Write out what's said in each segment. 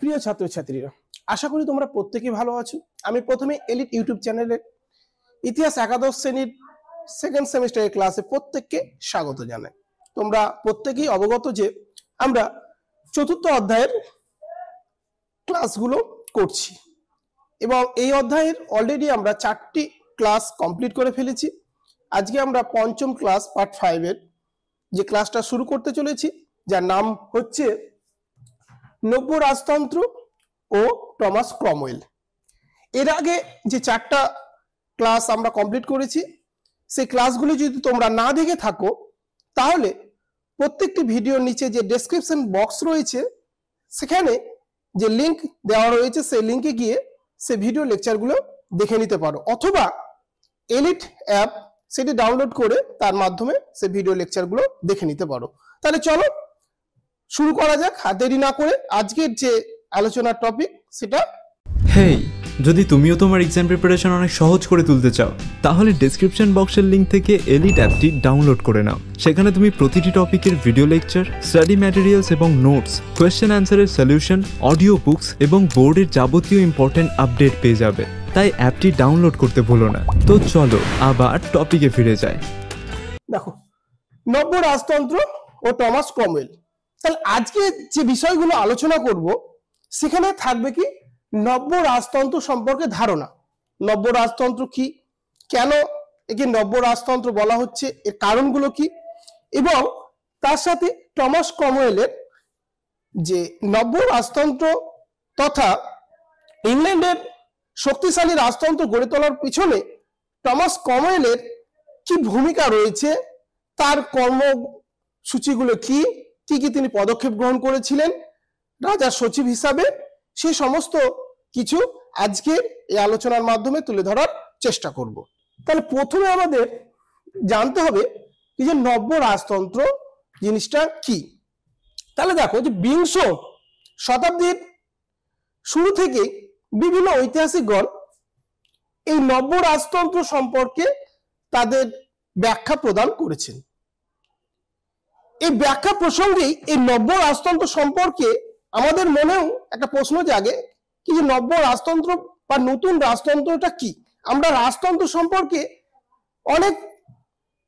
প্রিয় ছাত্রছাত্রীরা, আশা করি তোমরা প্রত্যেকেই ভালো আছো। আমি প্রথমে এলিট ইউটিউব চ্যানেলের ইতিহাস একাদশ শ্রেণীর সেকেন্ড সেমিস্টারের ক্লাসে প্রত্যেককে স্বাগত জানাই। তোমরা প্রত্যেকেই অবগত যে আমরা চতুর্থ অধ্যায়ের ক্লাসগুলো করছি এবং এই অধ্যায়ের অলরেডি আমরা 4টি ক্লাস কমপ্লিট করে ফেলেছি। আজকে আমরা পঞ্চম ক্লাস পার্ট 5 এর যে ক্লাসটা শুরু করতে চলেছি, যার নাম হচ্ছে নব্য রাজতন্ত্র ও টমাস ক্রমওয়েল। এর আগে যে 4টা ক্লাস আমরা কমপ্লিট করেছি, সেই ক্লাসগুলি যদি তোমরা না দেখে থাকো তাহলে প্রত্যেকটি ভিডিওর নিচে যে ডেসক্রিপশন বক্স রয়েছে সেখানে যে লিংক দেওয়া রয়েছে সেই লিংকে গিয়ে সেই ভিডিও লেকচারগুলো দেখে নিতে পারো, অথবা এলিট অ্যাপ সেটি ডাউনলোড করে তার মাধ্যমে সেই ভিডিও লেকচারগুলো দেখে নিতে পারো। তাহলে চলো শুরু করা যাক, আর দেরি না করে আজকের যে আলোচনার টপিক সেটা। হেই, যদি তুমিও তোমার এক্সাম প্রিপারেশন অনেক সহজ করে তুলতে চাও তাহলে ডেসক্রিপশন বক্সের লিংক থেকে এলিট অ্যাপটি ডাউনলোড করে নাও। সেখানে তুমি প্রতিটি টপিকের ভিডিও লেকচার, স্টাডি ম্যাটেরিয়ালস এবং নোটস, কোয়েশ্চেন অ্যান্সারের সলিউশন, অডিও বুকস এবং বোর্ডের যাবতীয় ইম্পর্টেন্ট আপডেট পেয়ে যাবে। তাই অ্যাপটি ডাউনলোড করতে ভুলো না। তো চলো আবার টপিকে ফিরে যাই। দেখো, নব্য রাজতন্ত্র ও টমাস ক্রমওয়েল। তাহলে আজকে যে বিষয়গুলো আলোচনা করব সেখানে থাকবে কি নব্য রাজতন্ত্র সম্পর্কে ধারণা। নব্য রাজতন্ত্র কি, কেন একে নব্য রাজতন্ত্র বলা হচ্ছে, এর কারণগুলো কি, এবং তার সাথে টমাস ক্রমওয়েলের যে নব্য রাজতন্ত্র তথা ইংল্যান্ডের শক্তিশালী রাজতন্ত্র গড়ে তোলার পিছনে টমাস ক্রমওয়েলের কি ভূমিকা রয়েছে, তার কর্মসূচিগুলো কি কি তিনি পদক্ষেপ গ্রহণ করেছিলেন রাজার সচিব হিসাবে, সেই সমস্ত কিছু আজকে এই আলোচনার মাধ্যমে তুলে ধরার চেষ্টা করব। তাহলে প্রথমে আমাদের জানতে হবে যে নব্য রাজতন্ত্র জিনিসটা কি। তাহলে দেখো যে বিংশ শতাব্দীর শুরু থেকে বিভিন্ন ঐতিহাসিকগণ এই নব্য রাজতন্ত্র সম্পর্কে তাদের ব্যাখ্যা প্রদান করেছেন। এই ব্যাখ্যা প্রসঙ্গেই এই নব্য রাজতন্ত্র সম্পর্কে আমাদের মনেও একটা প্রশ্ন জাগে কি যে নব্য রাজতন্ত্র বা নতুন রাজতন্ত্রটা কি। আমরা রাজতন্ত্র সম্পর্কে অনেক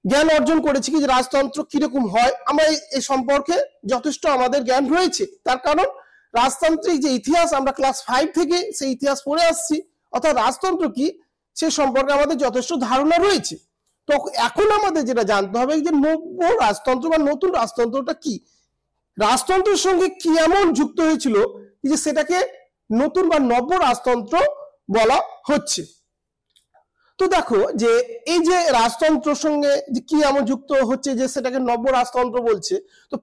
জ্ঞান অর্জন করেছি কি যে রাজতন্ত্র কিরকম হয়, আমরা এই সম্পর্কে যথেষ্ট আমাদের জ্ঞান রয়েছে। তার কারণ রাজতান্ত্রিক যে ইতিহাস আমরা ক্লাস 5 থেকে সেই ইতিহাস পড়ে আসছি, অর্থাৎ রাজতন্ত্র কি সে সম্পর্কে আমাদের যথেষ্ট ধারণা রয়েছে। তো এখন আমাদের যেটা জানতে হবে যে নব্য রাজতন্ত্র বা নতুন রাজতন্ত্রটা কি, রাজতন্ত্রের সঙ্গে কি এমন যুক্ত হয়েছিল যে সেটাকে নতুন বা নব্য রাজতন্ত্র বলা হচ্ছে। তো দেখো যে এই যে রাজতন্ত্রের সঙ্গে যে কি এমন যুক্ত হচ্ছে যে সেটাকে নব্য রাজতন্ত্র বলছে, তো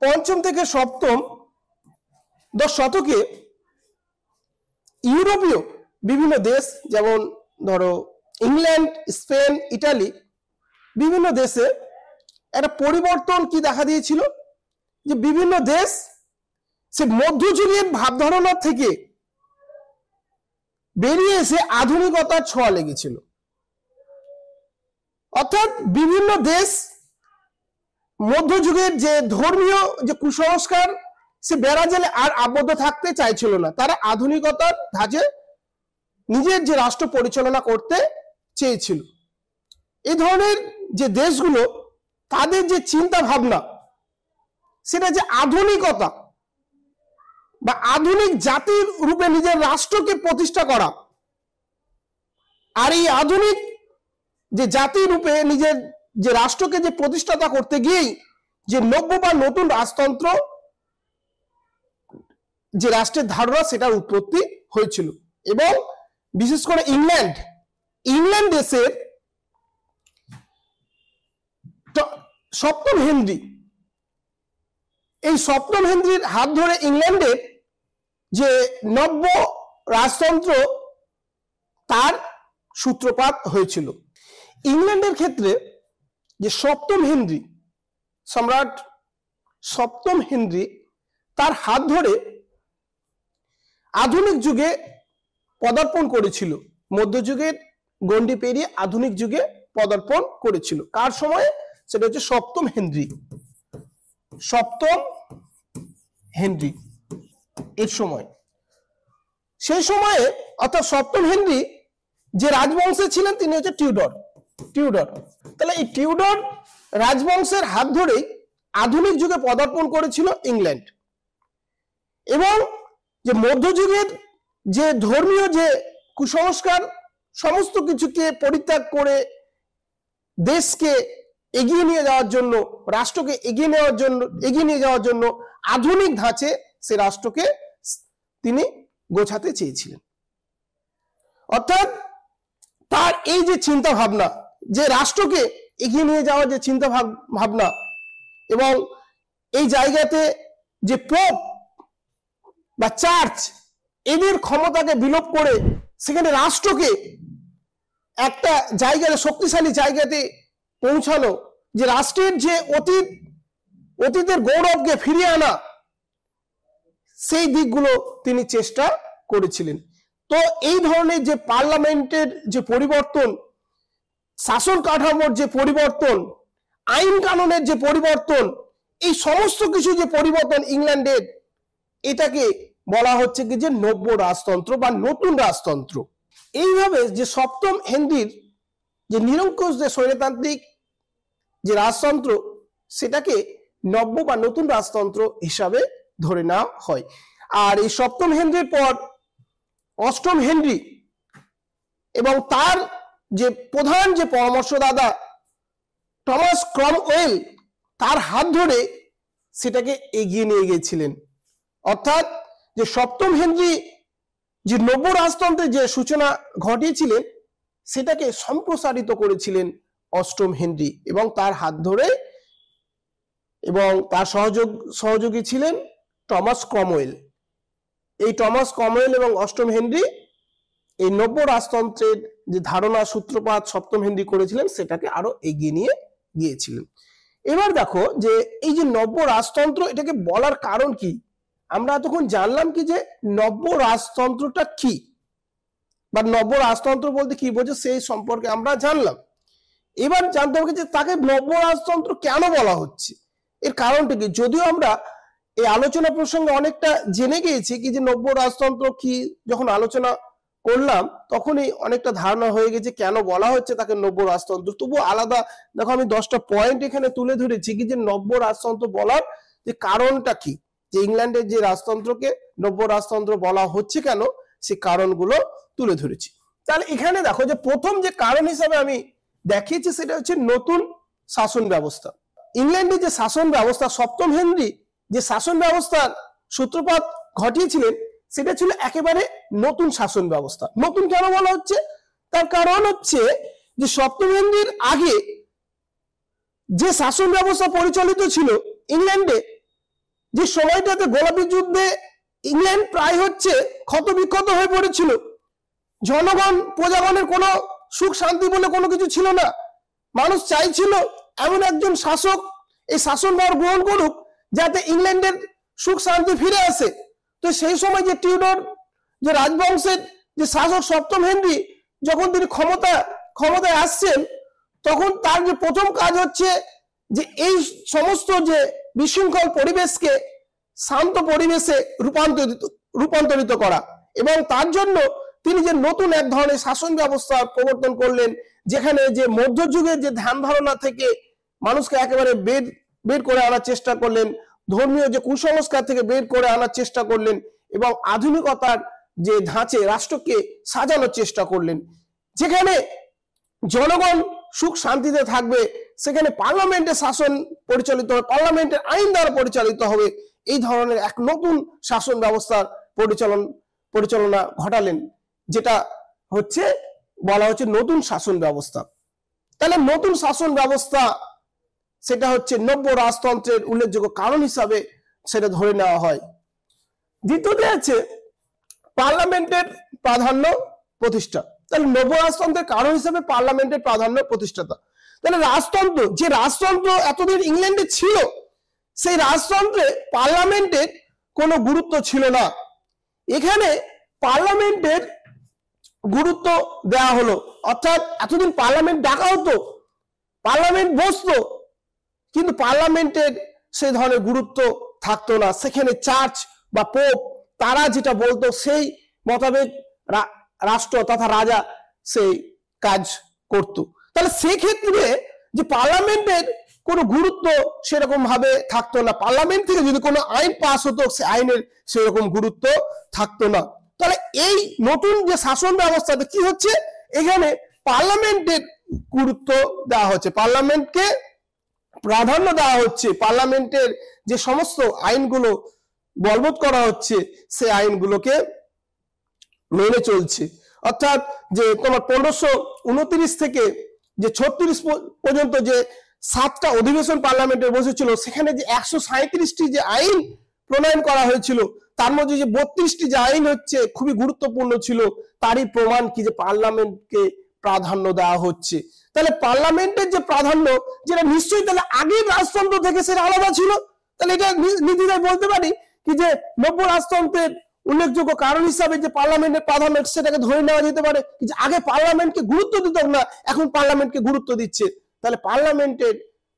পঞ্চম থেকে সপ্তম 10 শতকে ইউরোপীয় বিভিন্ন দেশ, যেমন ধরো ইংল্যান্ড, স্পেন, ইটালি, বিভিন্ন দেশে একটা পরিবর্তন কি দেখা দিয়েছিল যে বিভিন্ন দেশ সে মধ্যযুগের ভাবধারণা থেকে বেরিয়ে এসে আধুনিকতার ছোঁয়া লেগেছিল। অর্থাৎ বিভিন্ন দেশ মধ্যযুগের যে ধর্মীয় যে কুসংস্কার সে বেড়াজালে আর আবদ্ধ থাকতে চাইছিল না, তারা আধুনিকতার ধাঁচে নিজের যে রাষ্ট্র পরিচালনা করতে চেয়েছিল। এই ধরনের যে দেশগুলো তাদের যে চিন্তা ভাবনা সেটা যে আধুনিকতা বা আধুনিক জাতির রূপে নিজের রাষ্ট্রকে প্রতিষ্ঠা করা, আর এই আধুনিক যে জাতির রূপে নিজের যে রাষ্ট্রকে যে প্রতিষ্ঠাতা করতে গিয়েই যে নব্য বা নতুন রাজতন্ত্র যে রাষ্ট্রের ধারণা সেটার উৎপত্তি হয়েছিল। এবং বিশেষ করে ইংল্যান্ড দেশের সপ্তম হেনরি, এই সপ্তম হেনরির হাত ধরে ইংল্যান্ডের যে নব্য রাজতন্ত্র তার সূত্রপাত হয়েছিল। ইংল্যান্ডের ক্ষেত্রে যে সপ্তম হেনরি, সম্রাট সপ্তম হেনরি, তার হাত ধরে আধুনিক যুগে পদার্পণ করেছিল, মধ্যযুগের গণ্ডি পেরিয়ে আধুনিক যুগে পদার্পণ করেছিল। কার সময়ে? সেটা হচ্ছে সপ্তম হেনরি। সপ্তম হেনরি এর সময়। সেই সময়ে অর্থাৎ সপ্তম হেনরি যে রাজবংশে ছিলেন তিনি হচ্ছে টিউডর। তাহলে এই টিউডর রাজবংশের হাত ধরেই আধুনিক যুগে পদার্পণ করেছিল ইংল্যান্ড, এবং যে মধ্যযুগের যে ধর্মীয় যে কুসংস্কার সমস্ত কিছুকে পরিত্যাগ করে দেশকে এগিয়ে নিয়ে যাওয়ার জন্য, রাষ্ট্রকে এগিয়ে নিয়ে যাওয়ার জন্য আধুনিক ধাঁচে সে রাষ্ট্রকে তিনি গোছাতে চেয়েছিলেন। অর্থাৎ তার এই যে চিন্তা ভাবনা, যে রাষ্ট্রকে এগিয়ে নিয়ে যাওয়ার যে চিন্তা ভাবনা, এবং এই জায়গাতে যে পোপ বা চার্চ এদের ক্ষমতাকে বিলোপ করে সেখানে রাষ্ট্রকে একটা জায়গাতে শক্তিশালী জায়গাতে পৌঁছানো, যে রাষ্ট্রের যে অতীতের গৌরবকে ফিরিয়ে আনা, সেই দিকগুলো তিনি চেষ্টা করেছিলেন। তো এই ধরনের যে পার্লামেন্টের যে পরিবর্তন, শাসন কাঠামোর যে পরিবর্তন, আইন কানুনের যে পরিবর্তন, এই সমস্ত কিছু যে পরিবর্তন ইংল্যান্ডের, এটাকে বলা হচ্ছে কি যে নব্য রাজতন্ত্র বা নতুন রাজতন্ত্র। এইভাবে যে সপ্তম হেনরির যে নিরঙ্কুশ যে স্বৈরতান্ত্রিক যে রাজতন্ত্র, সেটাকে নব্য বা নতুন রাজতন্ত্র হিসাবে ধরে নেওয়া হয়। আর এই সপ্তম হেনরির পর অষ্টম হেনরি এবং তার যে প্রধান যে পরামর্শদাতা টমাস ক্রমওয়েল, তার হাত ধরে সেটাকে এগিয়ে নিয়ে গিয়েছিলেন। অর্থাৎ যে সপ্তম হেনরি যে নব্য রাজতন্ত্রের যে সূচনা ঘটিয়েছিলেন, সেটাকে সম্প্রসারিত করেছিলেন অষ্টম হেনরি, এবং তার হাত ধরে, এবং তার সহযোগী ছিলেন টমাস ক্রমওয়েল। এই টমাস ক্রমওয়েল এবং অষ্টম হেনরি এই নব্য রাজতন্ত্রের যে ধারণা সূত্রপাত সপ্তম হেনরি করেছিলেন, সেটাকে আরো এগিয়ে নিয়ে গিয়েছিলেন। এবার দেখো যে এই যে নব্য রাজতন্ত্র, এটাকে বলার কারণ কি। আমরা তখন জানলাম কি যে নব্য রাজতন্ত্রটা কি, বা নব্য রাজতন্ত্র বলতে কি বোঝে সেই সম্পর্কে আমরা জানলাম। এবার জানতে হবে যে তাকে নব্য রাজতন্ত্র কেন বলা হচ্ছে, এর কারণটা কি। যদিও আমরা এই আলোচনা প্রসঙ্গে অনেকটা জেনে গিয়েছি কি যে নব্য রাজতন্ত্র কি, যখন আলোচনা করলাম তখনই অনেকটা ধারণা হয়ে গেছে কেন বলা হচ্ছে তাকে নব্য রাজতন্ত্র। তবু আলাদা দেখো আমি 10টা পয়েন্ট এখানে তুলে ধরেছি কি যে নব্য রাজতন্ত্র বলার যে কারণটা কি, যে ইংল্যান্ডের যে রাজতন্ত্রকে নব্য রাজতন্ত্র বলা হচ্ছে কেন, সেই কারণগুলো তুলে ধরেছি। তাহলে এখানে দেখো যে প্রথম যে কারণ হিসাবে আমি দেখিয়েছি সেটা হচ্ছে নতুন শাসন ব্যবস্থা। ইংল্যান্ডের যে শাসন ব্যবস্থা, সপ্তম হেনরি যে শাসন ব্যবস্থার সূত্রপাত ঘটিয়েছিলেন, সেটা ছিল একেবারে নতুন শাসন ব্যবস্থা। নতুন কেন বলা হচ্ছে, তার কারণ হচ্ছে যে সপ্তম হেনরির আগে যে শাসন ব্যবস্থা পরিচালিত ছিল ইংল্যান্ডে, যে সময়টাতে গোলাপী যুদ্ধে ইংল্যান্ড প্রায় হচ্ছে ক্ষতবিক্ষত হয়ে পড়েছিল, জনগণ প্রজাগণের কোনো সুখ শান্তি বলে কোনো কিছু ছিল না। মানুষ চাইছিল এমন একজন শাসক এই শাসনভার গ্রহণ করুক যাতে ইংল্যান্ডের সুখ শান্তি ফিরে আসে। তো সেই সময় যে টিউডর যে রাজবংশের যে শাসক সপ্তম হেনরি, যখন তিনি ক্ষমতায় আসছেন, তখন তার যে প্রথম কাজ হচ্ছে যে এই সমস্ত যে বিশৃঙ্খল পরিবেশকে শান্ত পরিবেশে রূপান্তরিত করা, এবং তার জন্য তিনি যে নতুন এক ধরনের শাসন ব্যবস্থা প্রবর্তন করলেন, যেখানে যে মধ্যযুগের যে ধ্যান ধারণা থেকে মানুষকে একেবারে বের করে আনার চেষ্টা করলেন, ধর্মীয় যে কুসংস্কার থেকে বের করে আনার চেষ্টা করলেন, এবং আধুনিকতার যে ধাঁচে রাষ্ট্রকে সাজানোর চেষ্টা করলেন, যেখানে জনগণ সুখ শান্তিতে থাকবে, সেখানে পার্লামেন্টের শাসন পরিচালিত হবে, পার্লামেন্টের আইন দ্বারা পরিচালিত হবে। এই ধরনের এক নতুন শাসন ব্যবস্থার পরিচালনা ঘটালেন, যেটা হচ্ছে বলা হচ্ছে নতুন শাসন ব্যবস্থা। তাহলে নতুন শাসন ব্যবস্থা সেটা হচ্ছে নব্য রাজতন্ত্রের উল্লেখযোগ্য কারণ হিসাবে সেটা ধরে নেওয়া হয়। দ্বিতীয়তে আছে পার্লামেন্টের প্রাধান্য প্রতিষ্ঠা। তাহলে নব্য রাজতন্ত্রের কারণ হিসাবে পার্লামেন্টের প্রাধান্য প্রতিষ্ঠাতা। তাহলে যে রাজতন্ত্র এতদিন ইংল্যান্ডে ছিল, সেই রাজতন্ত্রে পার্লামেন্টের কোনো গুরুত্ব ছিল না। এখানে পার্লামেন্টের গুরুত্ব দেওয়া হলো, অর্থাৎ এতদিন পার্লামেন্ট ডাকা হতো, পার্লামেন্ট বসতো, কিন্তু পার্লামেন্টের সেই ধরনের গুরুত্ব থাকতো না। সেখানে চার্চ বা পোপ তারা যেটা বলতো সেই মোতাবেক রাষ্ট্র তথা রাজা সেই কাজ করত। তাহলে সেই ক্ষেত্রে যে পার্লামেন্টের কোনো গুরুত্ব সেরকম ভাবে থাকতো না। পার্লামেন্ট থেকে যদি কোনো আইন পাস হতো সে আইনের সেরকম গুরুত্ব থাকতো না। তাহলে এই নতুন যে শাসন ব্যবস্থাতে কি হচ্ছে, এখানে পার্লামেন্টের গুরুত্ব দেওয়া হচ্ছে, পার্লামেন্টকে প্রাধান্য দেওয়া হচ্ছে, পার্লামেন্টের যে সমস্ত আইনগুলো বলবৎ করা হচ্ছে সেই আইনগুলোকে মেনে চলছে। অর্থাৎ যে তোমার 1529 থেকে যে 36 পর্যন্ত যে 7টা অধিবেশন পার্লামেন্টের বসেছিল, সেখানে যে 137টি যে আইন প্রণয়ন করা হয়েছিল, তার মধ্যে যে 32টি যে আইন হচ্ছে খুবই গুরুত্বপূর্ণ ছিল, তারই প্রমাণ কি যে পার্লামেন্টকে প্রাধান্য দেওয়া হচ্ছে। তাহলে পার্লামেন্টের যে প্রাধান্য, যেটা নিশ্চয়ই তাহলে আগের রাজতন্ত্র থেকে সেটা আলাদা ছিল। তাহলে এটা নির্দ্বিধায় বলতে পারি কি যে নব্য রাজতন্ত্রের উল্লেখযোগ্য কারণ হিসাবে যে পার্লামেন্টের প্রাধান্য, সেটাকে ধরে নেওয়া যেতে পারে যে আগে পার্লামেন্টকে গুরুত্ব দিত না, এখন পার্লামেন্টকে গুরুত্ব দিচ্ছে। তাহলে পার্লামেন্টের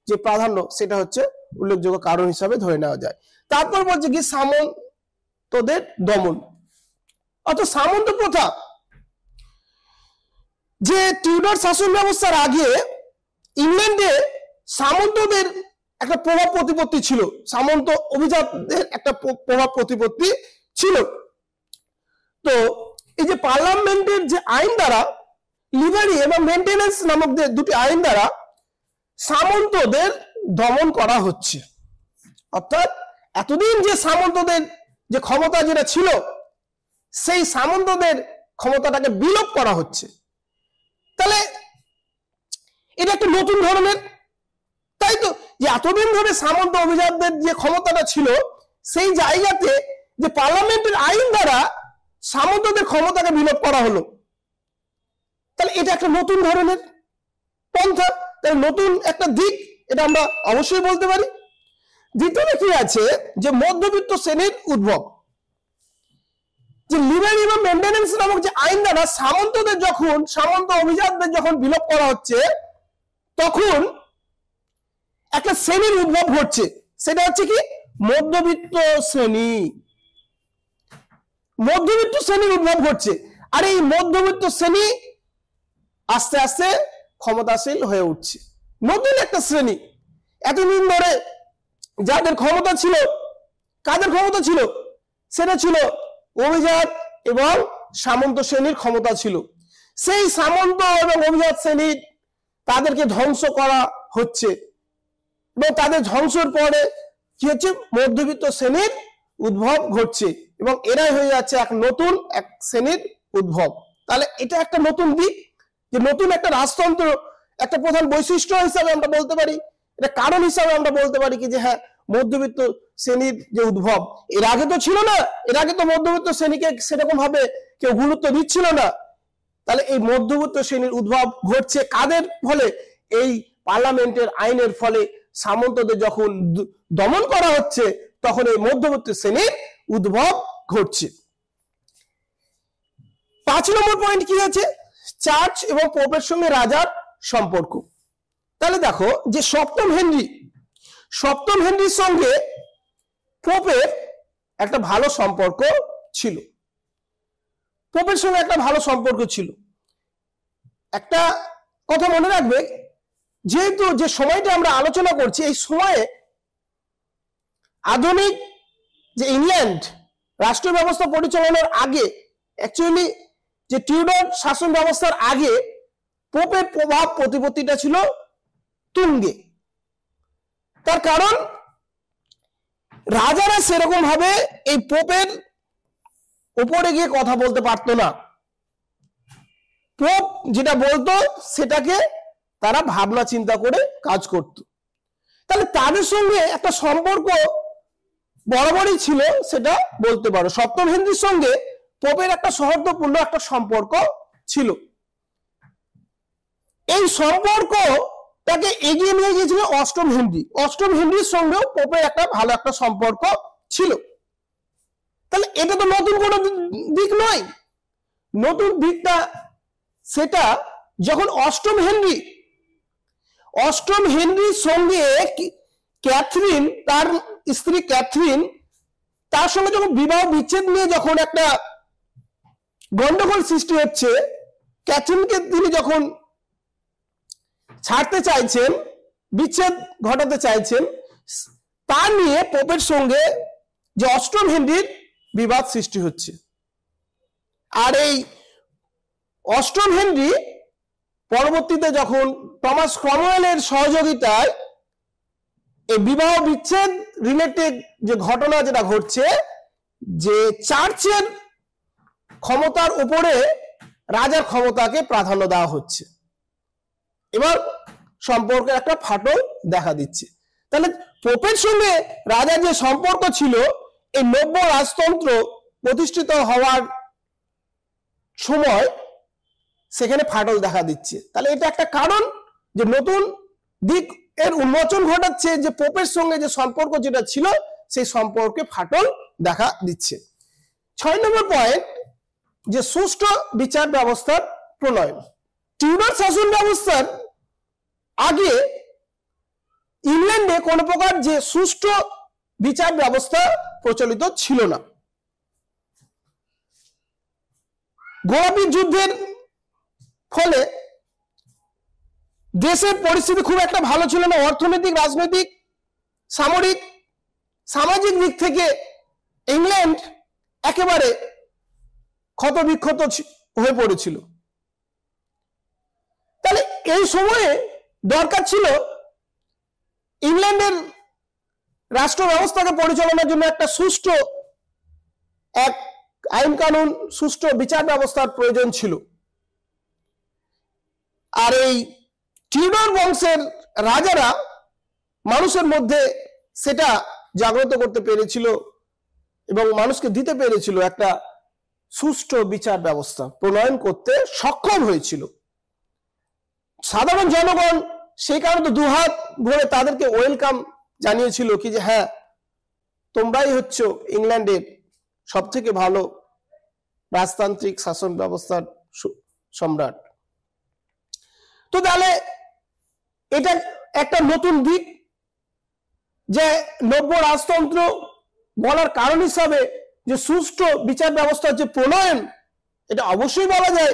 যে প্রাধান্য সেটা হচ্ছে উল্লেখযোগ্য কারণ হিসাবে ধরে নেওয়া যায়। তারপর বলছে কি সামন্তদের দমন। অর্থাৎ সামন্ত প্রথা, যে টিউডার শাসন ব্যবস্থার আগে ইংল্যান্ডে সামন্তদের একটা প্রভাব প্রতিপত্তি ছিল, সামন্ত অভিজাতদের একটা প্রভাব প্রতিপত্তি ছিল। তো এই যে পার্লামেন্টের যে আইন দ্বারা, লিভারি এবং মেইনটেনেন্স নামক দুটি আইন দ্বারা সামন্তদের দমন করা হচ্ছে। অর্থাৎ এতদিন যে সামন্তদের যে ক্ষমতা যেটা ছিল, সেই সামন্তদের ক্ষমতাটাকে বিলোপ করা হচ্ছে। তাহলে এটা একটা নতুন ধরনের, তাই তো, যে এতদিন ধরে সামন্ত অভিজাতদের যে ক্ষমতাটা ছিল, সেই জায়গাতে যে পার্লামেন্টের আইন দ্বারা সামন্তদের ক্ষমতাকে বিলোপ করা হলো। তাহলে এটা একটা নতুন ধরনের পন্থা, তাহলে নতুন একটা দিক, এটা আমরা অবশ্যই বলতে পারি। দ্বিতীয় কি আছে যে মধ্যবিত্ত শ্রেণীর উদ্ভব। যে লিবারি এবং মেইনটেনেন্স নামক যে আইন দ্বারা সামন্তদের যখন, সামন্ত অভিজাতদের যখন বিলোপ করা হচ্ছে, তখন একটা শ্রেণীর উদ্ভব ঘটছে, সেটা হচ্ছে কি মধ্যবিত্ত শ্রেণী। মধ্যবিত্ত শ্রেণীর উদ্ভব ঘটছে, আর এই মধ্যবিত্ত শ্রেণী আস্তে আস্তে ক্ষমতাশীল হয়ে উঠছে। নতুন একটা শ্রেণী, এতদিন ধরে যাদের ক্ষমতা ছিল, কাদের ক্ষমতা ছিল, সেটা ছিল অভিজাত এবং সামন্ত শ্রেণীর ক্ষমতা ছিল। সেই সামন্ত এবং অভিজাত শ্রেণীর তাদেরকে ধ্বংস করা হচ্ছে, এবং তাদের ধ্বংসের পরে কি হচ্ছে, মধ্যবিত্ত শ্রেণীর উদ্ভব ঘটছে, এবং এরাই হয়ে যাচ্ছে এক নতুন এক শ্রেণীর উদ্ভব। তাহলে এটা একটা নতুন দিক, যে নতুন একটা রাজতন্ত্র একটা প্রধান বৈশিষ্ট্য হিসাবে আমরা বলতে পারি, এটা কারণ হিসাবে আমরা বলতে পারি কি যে হ্যাঁ, মধ্যবিত্ত শ্রেণীর যে উদ্ভব, এর আগে তো ছিল না, এর আগে তো মধ্যবিত্ত শ্রেণীকে সেরকম ভাবে কেউ গুরুত্ব দিচ্ছিল না। তাহলে এই মধ্যবিত্ত শ্রেণীর উদ্ভব ঘটছে কাদের ফলে, এই পার্লামেন্টের আইনের ফলে। সামন্তদের যখন দমন করা হচ্ছে, তখন এই মধ্যবিত্ত শ্রেণীর উদ্ভব ঘটছে। 5 নম্বর পয়েন্ট কি আছে, চার্চ এবং পোপের সঙ্গে রাজার সম্পর্ক। তাহলে দেখো যে সপ্তম হেনরির সঙ্গে পোপের একটা ভালো সম্পর্ক ছিল, পোপের সঙ্গে একটা ভালো সম্পর্ক ছিল। একটা কথা মনে রাখবে, যেহেতু যে সময়টা আমরা আলোচনা করছি, এই সময়ে আধুনিক যে ইংল্যান্ড রাষ্ট্র ব্যবস্থা পরিচালনার আগে, অ্যাকচুয়ালি যে টিউডার শাসন ব্যবস্থার আগে পোপের প্রভাব প্রতিপত্তিটা ছিল তুঙ্গে। তার কারণ রাজারা সেরকম ভাবে এই পোপের উপরে গিয়ে কথা বলতে পারতো না। পোপ যেটা বলতো সেটাকে তারা ভাবনা চিন্তা করে কাজ করত। তাহলে তাদের সঙ্গে একটা সম্পর্ক বরাবরই ছিল, সেটা বলতে পারো। সপ্তম হেনরির সঙ্গে পোপের একটা সৌহার্দ্যপূর্ণ একটা সম্পর্ক ছিল। এই সম্পর্ক তাকে এগিয়ে নিয়ে গিয়েছিল অষ্টম হেনরি। অষ্টম হেনরির সঙ্গেও পোপের একটা ভালো একটা সম্পর্ক ছিল। তাহলে এটা তো নতুন কোনো দিক নয়। নতুন দিকটা সেটা যখন অষ্টম হেনরির সঙ্গে ক্যাথরিন, তার স্ত্রী ক্যাথরিন, তার সঙ্গে যখন বিবাহ বিচ্ছেদ নিয়ে যখন একটা গন্ডগোল সৃষ্টি হচ্ছে, ক্যাথরিনকে তিনি যখন ছাড়তে চাইছেন, বিচ্ছেদ ঘটাতে চাইছেন, তা নিয়ে পোপের সঙ্গে যে অষ্টম হেনরির বিবাদ সৃষ্টি হচ্ছে। আর এই অষ্টম হেনরি পরবর্তীতে যখন টমাস ক্রমওয়েলের সহযোগিতায় এই বিবাহ বিচ্ছেদ রিলেটেড যে ঘটনা যেটা ঘটছে, যে চার্চের ক্ষমতার উপরে রাজার ক্ষমতাকে প্রাধান্য দেওয়া হচ্ছে, এবার সম্পর্কে একটা ফাটল দেখা দিচ্ছে। তাহলে পোপের সঙ্গে রাজার যে সম্পর্ক ছিল, এই নব্য রাজতন্ত্র প্রতিষ্ঠিত হওয়ার সময় সেখানে ফাটল দেখা দিচ্ছে। তাহলে এটা একটা কারণ যে নতুন দিক এর উন্মোচন ঘটাচ্ছে, যে পোপের সঙ্গে যে সম্পর্ক যেটা ছিল সেই সম্পর্কে ফাটল দেখা দিচ্ছে। 6 নম্বর পয়েন্ট, যে সুষ্ঠু বিচার ব্যবস্থার প্রণয়ন। টিউডার শাসন ব্যবস্থার আগে ইংল্যান্ডে কোনো প্রকার যে সুষ্ঠু বিচার ব্যবস্থা প্রচলিত ছিল না। গোলাপী যুদ্ধের ফলে দেশের পরিস্থিতি খুব একটা ভালো ছিল না, অর্থনৈতিক, রাজনৈতিক, সামরিক, সামাজিক দিক থেকে ইংল্যান্ড একেবারে ক্ষতবিক্ষত হয়ে পড়েছিল। তাহলে এই সময়ে দরকার ছিল ইংল্যান্ডের রাষ্ট্র ব্যবস্থাকে পরিচালনার জন্য একটা সুষ্ঠু এক আইন কানুন, সুষ্ঠু বিচার ব্যবস্থার প্রয়োজন ছিল। আর এই টিউডর বংশের রাজারা মানুষের মধ্যে সেটা জাগ্রত করতে পেরেছিল এবং মানুষকে দিতে পেরেছিল, একটা সুষ্ঠু বিচার ব্যবস্থা প্রণয়ন করতে সক্ষম হয়েছিল। সাধারণ জনগণ সেই কারণে দুহাত ভরে তাদেরকে ওয়েলকাম জানিয়েছিল, কি যে হ্যাঁ, তোমরাই হচ্ছ ইংল্যান্ডের সব থেকে ভালো রাজতান্ত্রিক শাসন ব্যবস্থার সম্রাট। তো তাহলে এটা একটা নতুন দিক, যে নব্য রাজতন্ত্র বলার কারণ হিসাবে যে সুষ্ঠু বিচার ব্যবস্থার যে প্রণয়ন, এটা অবশ্যই বলা যায়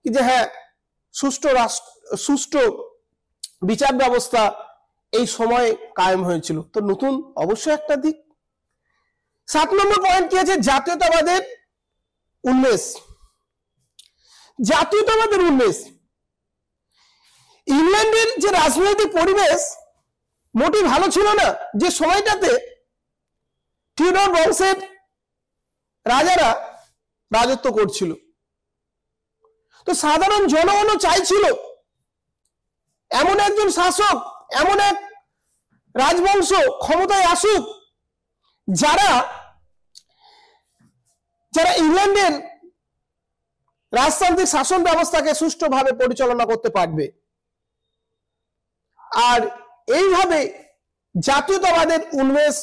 কি যে হ্যাঁ, সুষ্ঠু বিচার ব্যবস্থা এই সময়ে কায়েম হয়েছিল। তো নতুন অবশ্যই একটা দিক। 7 নম্বর পয়েন্ট কি আছে, জাতীয়তাবাদের উন্মেষ। জাতীয়তাবাদের উন্মেষ, ইংল্যান্ডের যে রাজনৈতিক পরিবেশ মোটেই ভালো ছিল না, যে সময়টাতে টিউডর বংশের রাজারা রাজত্ব করছিল। তো সাধারণ জনগণও চাইছিল এমন একজন শাসক, এমন এক রাজবংশ ক্ষমতায় আসুক যারা ইংল্যান্ডের রাজতান্ত্রিক শাসন ব্যবস্থাকে সুষ্ঠুভাবে পরিচালনা করতে পারবে। আর এইভাবে জাতীয়তাবাদের উন্মেষ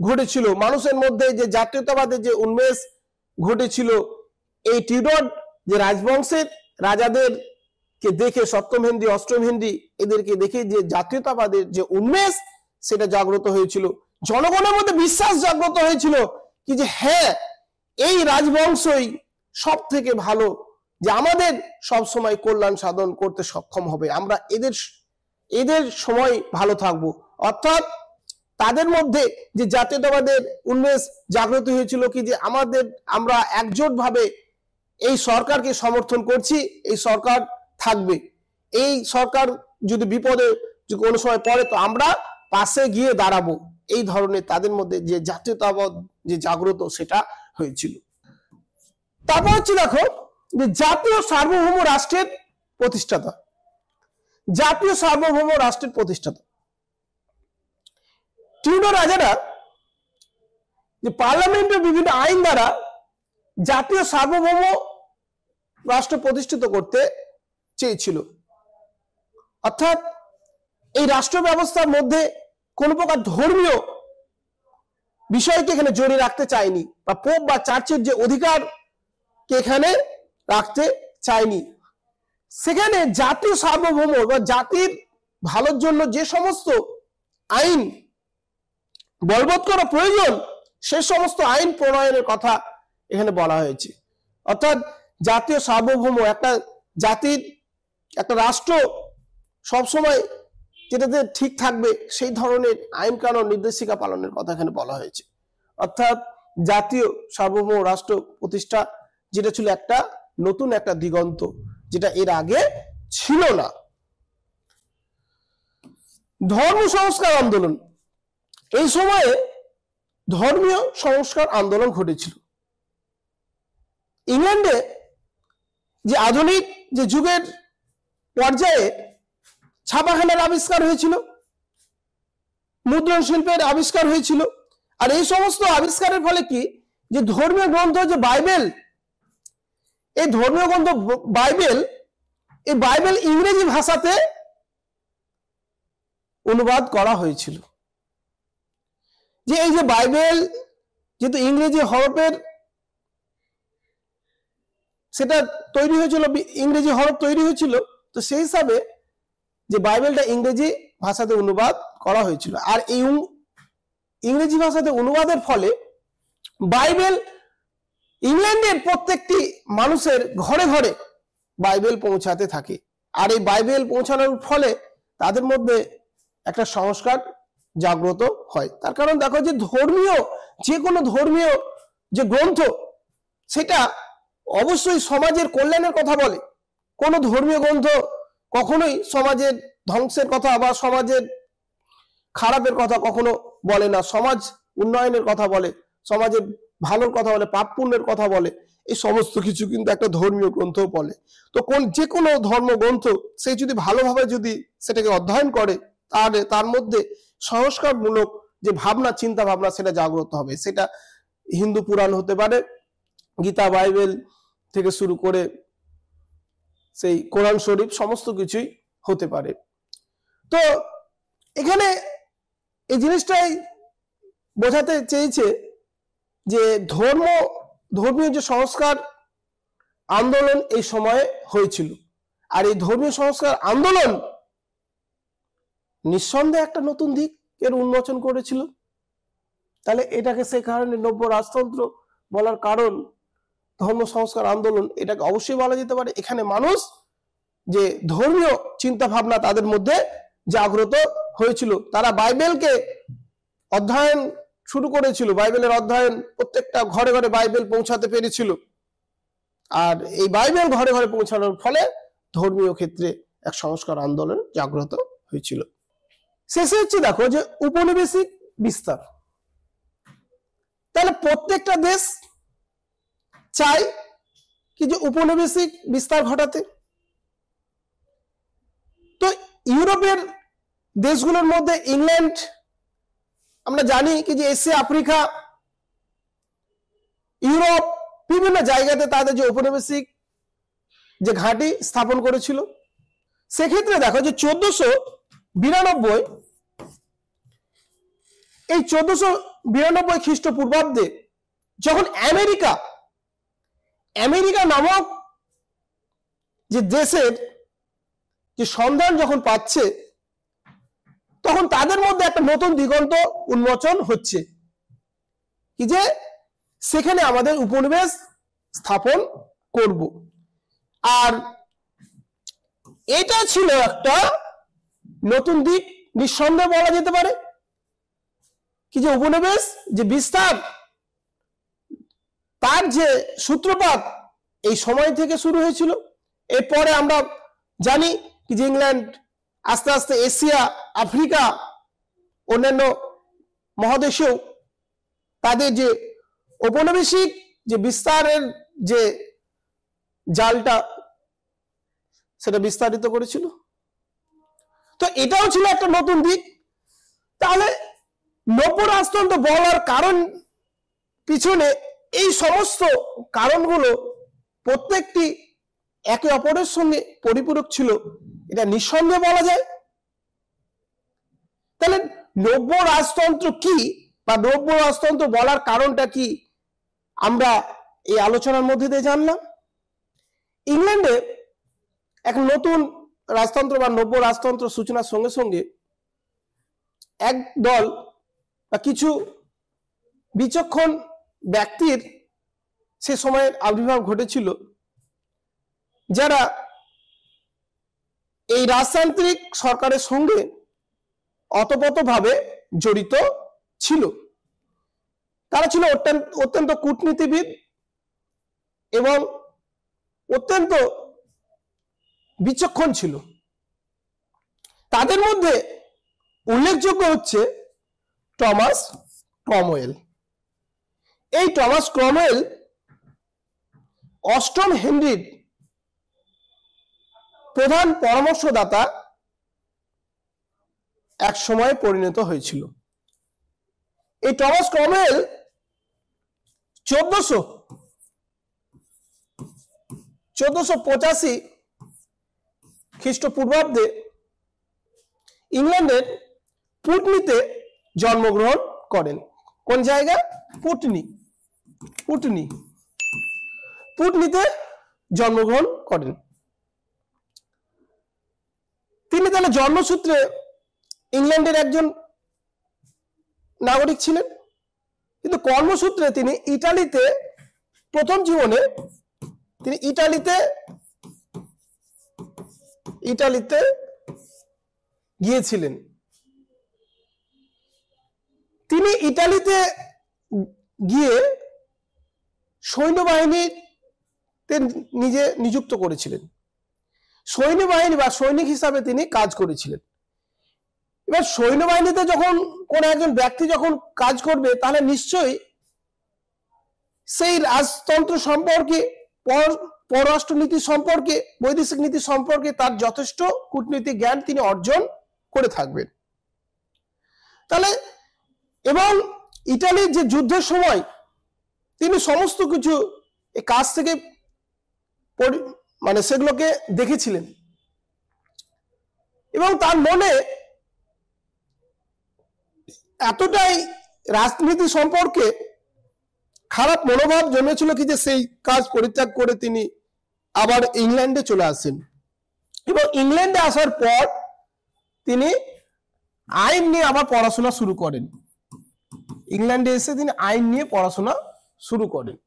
ঘটেছিল, মানুষের মধ্যে যে জাতীয়তাবাদের যে উন্মেষ ঘটেছিল, এই টিউডর যে রাজবংশের রাজাদেরকে দেখে, সপ্তম হেনরি, অষ্টম হেনরি, এদেরকে দেখে যে জাতীয়তাবাদের যে উন্মেষ সেটা জাগ্রত হয়েছিল। জনগণের মধ্যে বিশ্বাস জাগ্রত হয়েছিল কি যে হ্যাঁ, এই রাজবংশই সব থেকে ভালো, যে আমাদের সব সময় কল্যাণ সাধন করতে সক্ষম হবে, আমরা এদের সময় ভালো থাকব। অর্থাৎ তাদের মধ্যে যে জাতীয়তাবাদের উন্মেষ জাগ্রত হয়েছিল কি যে আমরা একজোটভাবে এই সরকারকে সমর্থন করছি, এই সরকার থাকবে, এই সরকার যদি বিপদে কোনো সময় পড়ে তো আমরা পাশে গিয়ে দাঁড়াবো, এই ধরনের তাদের মধ্যে যে জাতীয়তাবাদ যে জাগ্রত সেটা হয়েছিল। তারপর হচ্ছে দেখো, যে জাতীয় সার্বভৌম রাষ্ট্রের প্রতিষ্ঠাতা। জাতীয় সার্বভৌম রাষ্ট্রের প্রতিষ্ঠাতা টিউডর রাজারা যে পার্লামেন্টের বিভিন্ন আইন দ্বারা জাতীয় সার্বভৌম রাষ্ট্র প্রতিষ্ঠিত করতে চেয়েছিল। অর্থাৎ এই রাষ্ট্র ব্যবস্থার মধ্যে কোন প্রকার ধর্মীয় বিষয়কে এখানে জড়িয়ে রাখতে চায়নি, বা পোপ বা চার্চের যে অধিকারকে এখানে রাখতে চায়নি। সেখানে জাতীয় সার্বভৌম বা জাতির ভালোর জন্য যে সমস্ত আইন বলবৎ করা প্রয়োজন সে সমস্ত আইন প্রণয়নের কথা এখানে বলা হয়েছে। অর্থাৎ জাতীয় সার্বভৌম, একটা জাতির, একটা রাষ্ট্র সবসময় যেটাতে ঠিক থাকবে সেই ধরনের আইন কানুন নির্দেশিকা পালনের কথা এখানে বলা হয়েছে। অর্থাৎ জাতীয় সার্বভৌম রাষ্ট্র প্রতিষ্ঠা, যেটা ছিল একটা নতুন একটা দিগন্ত, যেটা এর আগে ছিল না। ধর্ম সংস্কার আন্দোলন, এই সময়ে ধর্মীয় সংস্কার আন্দোলন ঘটেছিল। ইংল্যান্ডে যে আধুনিক যে যুগের পর্যায়ে ছাপাখানার আবিষ্কার হয়েছিল, মুদ্রণ শিল্পের আবিষ্কার হয়েছিল, আর এই সমস্ত আবিষ্কারের ফলে কি, যে ধর্মীয় গ্রন্থ যে বাইবেল, এই ধর্মীয় গ্রন্থ বাইবেল, এই বাইবেল ইংরেজি ভাষাতে অনুবাদ করা হয়েছিল। যে এই যে বাইবেল যেহেতু ইংরেজি হরফের সেটা তৈরি হয়েছিল, ইংরেজি হরফ তৈরি হয়েছিল, তো সেই হিসাবে যে বাইবেলটা ইংরেজি ভাষাতে অনুবাদ করা হয়েছিল। আর এই ইংরেজি ভাষাতে অনুবাদের ফলে বাইবেল ইংল্যান্ডের প্রত্যেকটি মানুষের ঘরে ঘরে বাইবেল পৌঁছাতে থাকে। আর এই বাইবেল পৌঁছানোর ফলে তাদের মধ্যে একটা সংস্কার জাগ্রত হয়। তার কারণ দেখো, যে ধর্মীয় যে কোনো ধর্মীয় যে গ্রন্থ, সেটা অবশ্যই সমাজের কল্যাণের কথা বলে। কোনো ধর্মীয় গ্রন্থ কখনোই সমাজের ধ্বংসের কথা বা সমাজের খারাপের কথা কখনো বলে না। সমাজ উন্নয়নের কথা বলে, সমাজের ভালোর কথা বলে, পাপ পুণ্যের কথা বলে, এই সমস্ত কিছু কিন্তু একটা ধর্মীয় গ্রন্থ বলে। তো যে কোনো ধর্মগ্রন্থ সে যদি ভালোভাবে যদি সেটাকে অধ্যয়ন করে, তাহলে তার মধ্যে সংস্কারমূলক যে ভাবনা, চিন্তা ভাবনা, সেটা জাগ্রত হবে। সেটা হিন্দু পুরাণ হতে পারে, গীতা, বাইবেল থেকে শুরু করে সেই কোরআন শরীফ, সমস্ত কিছুই হতে পারে। তো এখানে এই জিনিসটাই বোঝাতে চেয়েছে যে ধর্মীয় যে সংস্কার আন্দোলন এই সময়ে হয়েছিল, আর এই ধর্মীয় সংস্কার আন্দোলন নিঃসন্দেহে একটা নতুন দিক এর উন্মোচন করেছিল। তাহলে এটাকে সেই কারণে নব্য রাজতন্ত্র বলার কারণ, ধর্ম সংস্কার আন্দোলন, এটাকে অবশ্যই বলা যেতে পারে। এখানে মানুষ যে ধর্মীয় চিন্তা ভাবনা তাদের মধ্যে জাগ্রত হয়েছিল, তারা বাইবেলকে অধ্যয়ন শুরু করেছিল, বাইবেলের অধ্যয়ন, প্রত্যেকটা ঘরে ঘরে বাইবেল পৌঁছাতে পেরেছিল। আর এই বাইবেল ঘরে ঘরে পৌঁছানোর ফলে ধর্মীয় ক্ষেত্রে এক সংস্কার আন্দোলন জাগ্রত হয়েছিল। শেষে হচ্ছে দেখো, যে উপনিবেশিক বিস্তার। তাহলে প্রত্যেকটা দেশ চাই কি যে উপনিবেশিক বিস্তার ঘটাতে। তো ইউরোপের দেশগুলোর মধ্যে ইংল্যান্ড, আমরা জানি কি যে এশিয়া, আফ্রিকা, ইউরোপ, বিভিন্ন জায়গাতে তাদের যে উপনিবেশিক যে ঘাঁটি স্থাপন করেছিল। সেক্ষেত্রে দেখো যে 1492, এই 1492 খ্রিস্টপূর্বাব্দে যখন আমেরিকা নামক যে দেশের যে সন্ধান যখন পাচ্ছে, তখন তাদের মধ্যে একটা নতুন দিগন্ত উন্মোচন হচ্ছে কি যে সেখানে আমাদের উপনিবেশ স্থাপন করব। আর এটা ছিল একটা নতুন দিক, নিঃসন্দেহে বলা যেতে পারে কি যে উপনিবেশ যে বিস্তার, তার যে সূত্রপাত এই সময় থেকে শুরু হয়েছিল। এরপরে আমরা জানি কি যে ইংল্যান্ড আস্তে আস্তে এশিয়া, আফ্রিকা, অন্যান্য মহাদেশেও তাদের যে ঔপনিবেশিক যে বিস্তারের যে জালটা, সেটা বিস্তারিত করেছিল। তো এটাও ছিল একটা নতুন দিক। তাহলে নব্য রাজতন্ত্র বলার কারণ পিছনে এই সমস্ত কারণগুলো প্রত্যেকটি একে অপরের সঙ্গে পরিপূরক ছিল, এটা নিঃসন্দেহে বলা যায়। তাহলে নব্য রাজতন্ত্র কি, বা নব্য রাজতন্ত্র বলার কারণটা কি, আমরা এই আলোচনার মধ্যে দিয়ে জানলাম। ইংল্যান্ডে এক নতুন রাজতন্ত্র বা নব্য রাজতন্ত্র সূচনার সঙ্গে সঙ্গে এক দল বা কিছু বিচক্ষণ ব্যক্তির সে সময়ের আবির্ভাব ঘটেছিল, যারা এই রাজতান্ত্রিক সরকারের সঙ্গে অতপ্রতভাবে জড়িত ছিল। তারা ছিল অত্যন্ত কূটনীতিবিদ এবং অত্যন্ত বিচক্ষণ ছিল। তাদের মধ্যে উল্লেখযোগ্য হচ্ছে টমাস ক্রমওয়েল। এই টমাস ক্রমওয়েল অষ্টম হেনরির প্রধান পরামর্শদাতা এক সময় পরিণত হয়েছিল। এই টমাস ক্রমওয়েল 1485 খ্রিস্টপূর্বাব্দে ইংল্যান্ডের পুটনিতে জন্মগ্রহণ করেন। কোন জায়গা? পুটনিতে জন্মগ্রহণ করেন। তিনি তাহলে জন্মসূত্রে ইংল্যান্ডের একজন নাগরিক ছিলেন, কিন্তু কর্মসূত্রে তিনি ইটালিতে প্রথম জীবনে তিনি ইটালিতে গিয়েছিলেন। তিনি ইটালিতে গিয়ে সৈন্যবাহিনীতে নিজে নিযুক্ত করেছিলেন। সৈন্যবাহিনী বা সৈনিক হিসাবে তিনি কাজ করেছিলেন। এবার সৈন্যবাহিনীতে যখন কোন একজন ব্যক্তি যখন কাজ করবে, তাহলে নিশ্চয়ই সেই রাজতন্ত্র সম্পর্কে, পররাষ্ট্রনীতি সম্পর্কে, বৈদেশিক নীতি সম্পর্কে তার যথেষ্ট কূটনীতিক জ্ঞান তিনি অর্জন করে থাকবেন। তাহলে এবং ইটালির যে যুদ্ধের সময় তিনি সমস্ত কিছু এই কাজ থেকে সেগুলোকে দেখেছিলেন, এবং তার মনে এতটাই রাজনীতি সম্পর্কে খারাপ মনোভাব জন্মেছিল কি যে সেই কাজ পরিত্যাগ করে তিনি আবার ইংল্যান্ডে চলে আসেন। এবং ইংল্যান্ডে আসার পর তিনি আইন নিয়ে আবার পড়াশোনা শুরু করেন। ইংল্যান্ডে এসে তিনি আইন নিয়ে পড়াশোনা শুরু করেন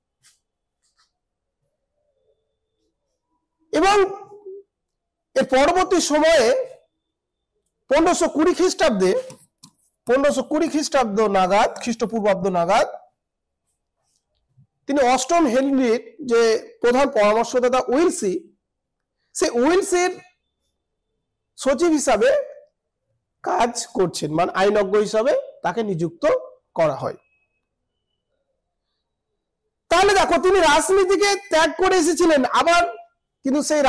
এবং এর পরবর্তী সময়ে 1520 খ্রিস্টাব্দ নাগাদ, খ্রিস্টপূর্বাব্দ নাগাদ, তিনি অষ্টম হেনরির যে প্রধান পরামর্শদাতা উইলসি, সেই উইলসির সচিব হিসাবে কাজ করছেন, মানে আইনজ্ঞ হিসাবে তাকে নিযুক্ত করা হয়। তাহলে দেখো, তিনি রাজনীতিকে ত্যাগ করে এসেছিলেন, আবার কিন্তু সেই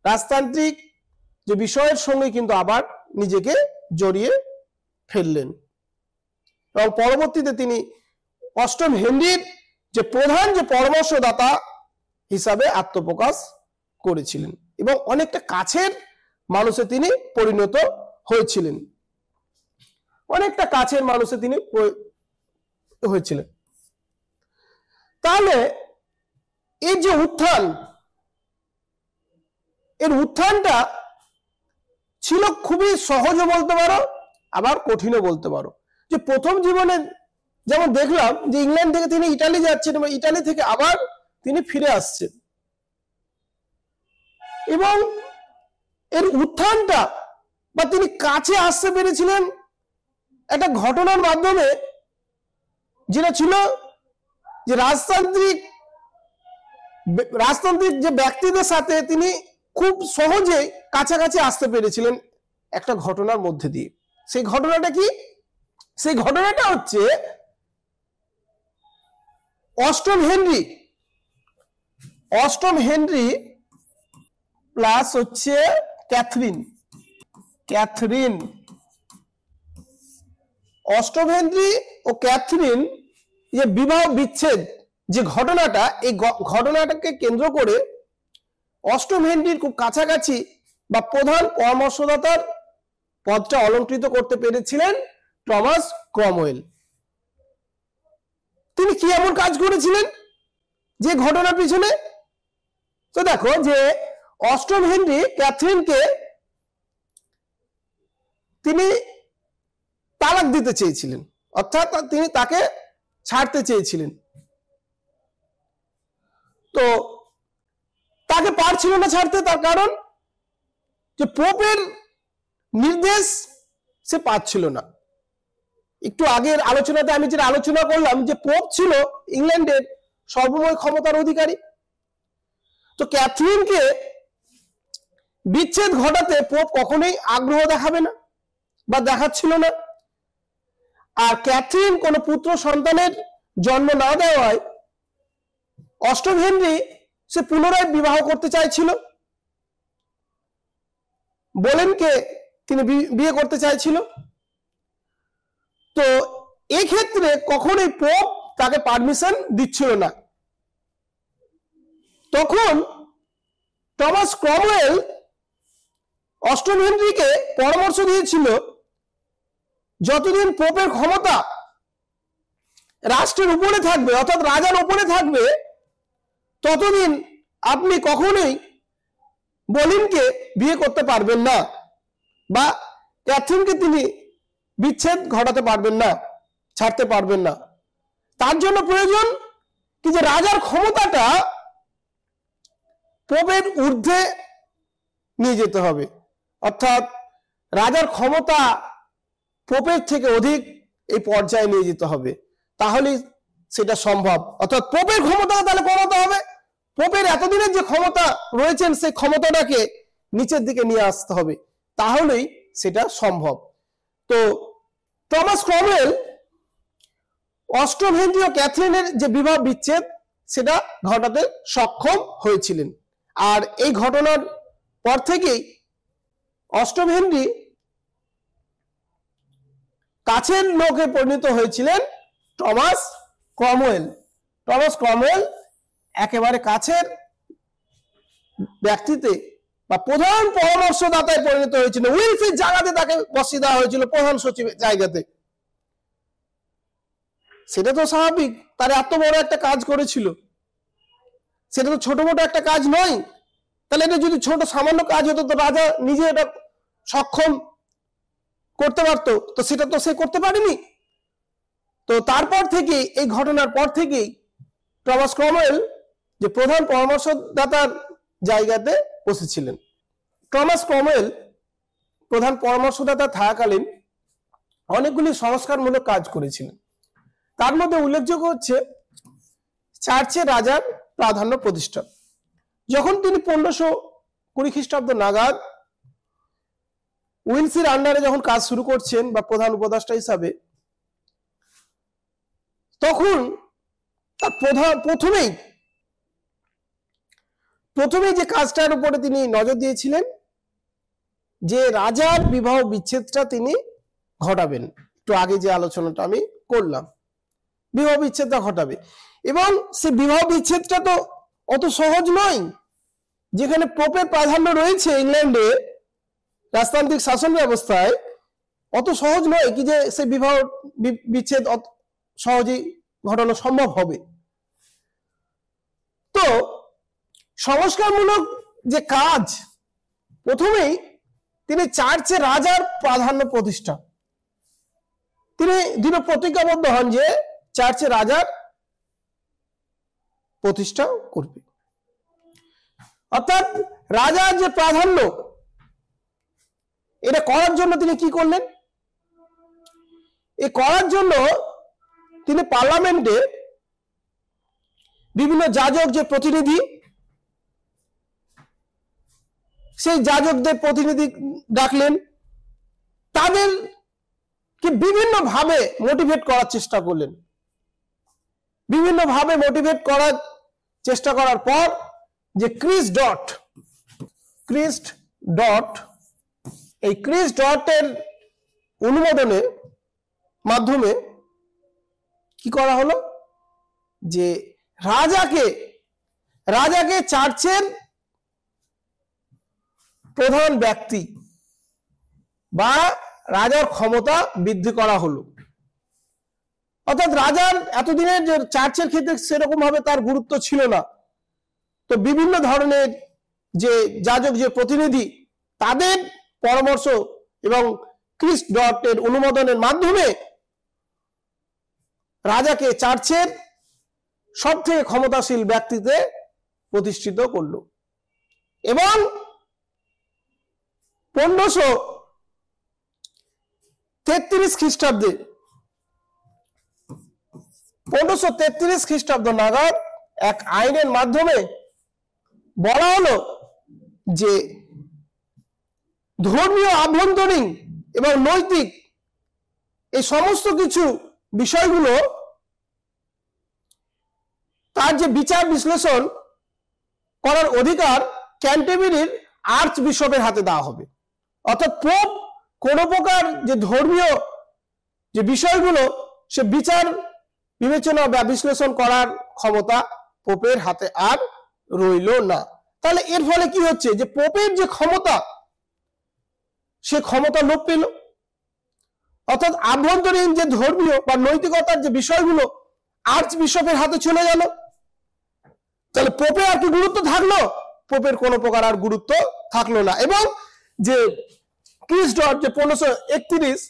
রাজতান্ত্রিক যে বিষয়ের সঙ্গে কিন্তু আবার নিজেকে জড়িয়ে ফেললেন এবং পরবর্তীতে তিনি অষ্টম হেনরির যে প্রধান যে পরামর্শদাতা হিসাবে আত্মপ্রকাশ করেছিলেন এবং অনেকটা কাছের মানুষে তিনি পরিণত হয়েছিলেন। তাহলে এই যে উত্থান, এর উত্থানটা ছিল খুবই সহজও বলতে পারো, আবার কঠিনও বলতে পারো। যে প্রথম জীবনে যেমন দেখলাম যে ইংল্যান্ড থেকে তিনি ইটালি যাচ্ছেন এবং ইটালি থেকে আবার তিনি ফিরে আসছেন, এবং এর উত্থানটা বা তিনি কাছে আসতে পেরেছিলেন একটা ঘটনার মাধ্যমে, যেটা ছিল যে রাজতান্ত্রিক যে ব্যক্তিদের সাথে তিনি খুব সহজে কাছাকাছি আসতে পেরেছিলেন একটা ঘটনার মধ্যে দিয়ে। সেই ঘটনাটা কি? সেই ঘটনাটা হচ্ছে অষ্টম হেনরি প্লাস হচ্ছে ক্যাথরিন। অষ্টম হেনরি ও ক্যাথরিন যে বিবাহ বিচ্ছেদ যে ঘটনাটা, এই ঘটনাটাকে কেন্দ্র করে অষ্টম হেনরির খুব কাছাকাছি বা প্রধান পরামর্শদাতার পদটা অলংকৃত করতে পেরেছিলেন টমাস ক্রমওয়েল। তিনি কি এমন কাজ করেছিলেন যে ঘটনার পিছনে? তো দেখো যে অষ্টম হেনরি ক্যাথরিনকে তিনি তালাক দিতে চেয়েছিলেন, অর্থাৎ তিনি তাকে ছাড়তে চেয়েছিলেন। তো তাকে পারছিল না ছাড়তে, তার কারণ যে পোপের নির্দেশ সে পাচ্ছিল না। একটু আগের আলোচনাতে আমি যেটা আলোচনা করলাম যে পোপ ছিল ইংল্যান্ডের সর্বময় ক্ষমতার অধিকারী। তো ক্যাথরিনকে বিচ্ছেদ ঘটাতে পোপ কখনোই আগ্রহ দেখাবে না বা দেখাচ্ছিল না। আর ক্যাথরিন কোনো পুত্র সন্তানের জন্ম না দেওয়ায় অষ্টম হেনরি সে পুনরায় বিবাহ করতে চাইছিল, বোলেনকে তিনি বিয়ে করতে চাইছিল। তো এই ক্ষেত্রে কখনোই পোপ তাকে পারমিশন দিচ্ছিল না। তখন টমাস ক্রমওয়েল অষ্টম হেনরিকে পরামর্শ দিয়েছিল, যতদিন পোপের ক্ষমতা রাষ্ট্রের উপরে থাকবে, অর্থাৎ রাজার উপরে থাকবে, ততদিন আপনি কখনোই বোলেনকে বিয়ে করতে পারবেন না বা ক্যাথরিনকে তিনি বিচ্ছেদ ঘটাতে পারবেন না, ছাড়তে পারবেন না। তার জন্য প্রয়োজন কি যে রাজার ক্ষমতাটা পোপের ঊর্ধ্বে নিয়ে যেতে হবে, অর্থাৎ রাজার ক্ষমতা পোপের থেকে অধিক এই পর্যায়ে নিয়ে যেতে হবে, তাহলেই সেটা সম্ভব। অর্থাৎ পোপের ক্ষমতা তাহলে কমাতে হবে, পোপের এতদিনের যে ক্ষমতা রয়েছেন সেই ক্ষমতাটাকে নিচের দিকে নিয়ে আসতে হবে, তাহলেই সেটা সম্ভব। তো টমাস ক্রমওয়েল অষ্টম হেনরি ও ক্যাথরিনের যে বিবাহ বিচ্ছেদ সেটা ঘটাতে সক্ষম হয়েছিলেন। আর এই ঘটনার পর থেকেই অষ্টম হেনরি কাছের লোকে পরিণত হয়েছিলেন টমাস ক্রমওয়েল। টমাস ক্রমওয়েল একেবারে কাছের ব্যক্তিতে বা প্রধান পরামর্শদাতায় পরিণত হয়েছিল। উইলফির জায়গাতে তাকে বসিয়ে দেওয়া হয়েছিল প্রধান সচিবের জায়গাতে। সেটা তো স্বাভাবিক, তার এত বড় একটা কাজ করেছিল, সেটা তো ছোট মোটো একটা কাজ নয়। তাহলে এটা যদি ছোট সামান্য কাজ হতো তো রাজা নিজে এটা সক্ষম করতে পারতো, তো সেটা তো সে করতে পারেনি। তো তারপর থেকে এই ঘটনার পর থেকেই টমাস ক্রমওয়েল যে প্রধান পরামর্শদাতার জায়গাতে বসেছিলেন। টমাস ক্রমওয়েল প্রধান পরামর্শদাতা থাকাকালীন অনেকগুলি সংস্কারমূলক কাজ করেছিলেন। তার মধ্যে উল্লেখযোগ্য হচ্ছে চার্চে রাজার প্রাধান্য প্রতিষ্ঠা। যখন তিনি 1520 খ্রিস্টাব্দ নাগাদ উইলসির আন্ডারে যখন কাজ শুরু করছেন বা প্রধান উপদেষ্টা হিসাবে, তখন তার প্রথমেই যে কাজটার উপরে তিনি নজর দিয়েছিলেন যে রাজার বিবাহ বিচ্ছেদটা তিনি ঘটাবেন। একটু আগে যে আলোচনাটা আমি করলাম, বিবাহ বিচ্ছেদটা ঘটাবে। এবং সে বিবাহ বিচ্ছেদটা তো অত সহজ নয়, যেখানে পোপের প্রাধান্য রয়েছে ইংল্যান্ডে রাজতান্ত্রিক শাসন ব্যবস্থায়, অত সহজ নয় কি যে সে বিবাহ বিচ্ছেদ সহজেই ঘটানো সম্ভব হবে। তো সংস্কারমূলক যে কাজ, প্রথমেই তিনি চার্চে রাজার প্রাধান্য প্রতিষ্ঠা, তিনি দৃঢ় প্রতিজ্ঞাবদ্ধ হন যে চার্চে রাজার প্রতিষ্ঠা করবে। অর্থাৎ রাজার যে প্রাধান্য, এটা করার জন্য তিনি কি করলেন? এই করার জন্য তিনি পার্লামেন্টে বিভিন্ন যাজক যে প্রতিনিধি, সেই যাজকদের প্রতিনিধি ডাকলেন, তাদেরকে বিভিন্নভাবে মোটিভেট করার চেষ্টা করলেন। বিভিন্নভাবে মোটিভেট করার চেষ্টা করার পর যে ক্রিস্ট ডট এই ক্রিস্ট ডটের অনুমোদনের মাধ্যমে কি করা হলো যে রাজাকে চার্চের প্রধান ব্যক্তি বা রাজার ক্ষমতা বৃদ্ধি করা হলো। অর্থাৎ রাজার এতদিনের যে চার্চের ক্ষেত্রে সেরকম ভাবে তার গুরুত্ব ছিল না, তো বিভিন্ন ধরনের যে যাজক যে প্রতিনিধি, তাদের পরামর্শ এবং ক্রিস ডটের অনুমোদনের মাধ্যমে রাজাকে চার্চের সব থেকে ক্ষমতাশীল ব্যক্তিতে প্রতিষ্ঠিত করল এবং 1533 খ্রিস্টাব্দে 1533 খ্রিস্টাব্দ নাগাদ এক আইনের মাধ্যমে বলা হলো যে ধর্মীয়, আভ্যন্তরীণ এবং নৈতিক এই সমস্ত কিছু বিষয়গুলো তার যে বিচার বিশ্লেষণ করার অধিকার ক্যান্টারবারির আর্চ বিশপের হাতে দেওয়া হবে। অর্থাৎ পোপ কোন প্রকার যে ধর্মীয় যে বিষয়গুলো সে বিচার বিবেচনা বা বিশ্লেষণ করার ক্ষমতা পোপের হাতে আর রইল না। তাহলে এর ফলে কি হচ্ছে যে পোপের যে ক্ষমতা সে ক্ষমতা লোপ পেল, অর্থাৎ আভ্যন্তরীণ যে ধর্মীয় বা নৈতিকতার যে বিষয়গুলো আর্চ বিশপের হাতে চলে গেল। তাহলে পোপে আর কি গুরুত্ব থাকলো? পোপের কোনো প্রকার আর গুরুত্ব থাকলো না। এবং যে ক্রিস ডট যে 1531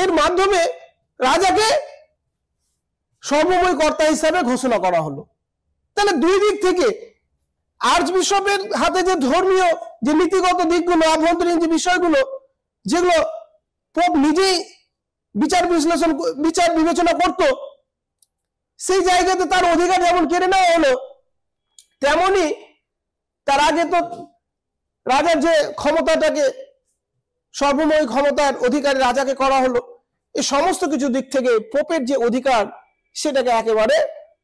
এর মাধ্যমে রাজাকে সর্বময় কর্তা হিসাবে ঘোষণা করা হলো। তাহলে দুই দিক থেকে আর্চ বিশপের হাতে যে ধর্মীয় যে নীতিগত দিকগুলো, আভ্যন্তরীণ যে বিষয়গুলো যেগুলো পোপ নিজেই বিচার বিবেচনা করত, সেই জায়গাতে তার অধিকার যেমন কেড়ে নেওয়া হলো, তেমনি তার আগে তো রাজার যে ক্ষমতাটাকে সর্বময় ক্ষমতার অধিকারী রাজাকে করা হলো। এই সমস্ত কিছু দিক থেকে পোপের যে অধিকার সেটাকে একেবারে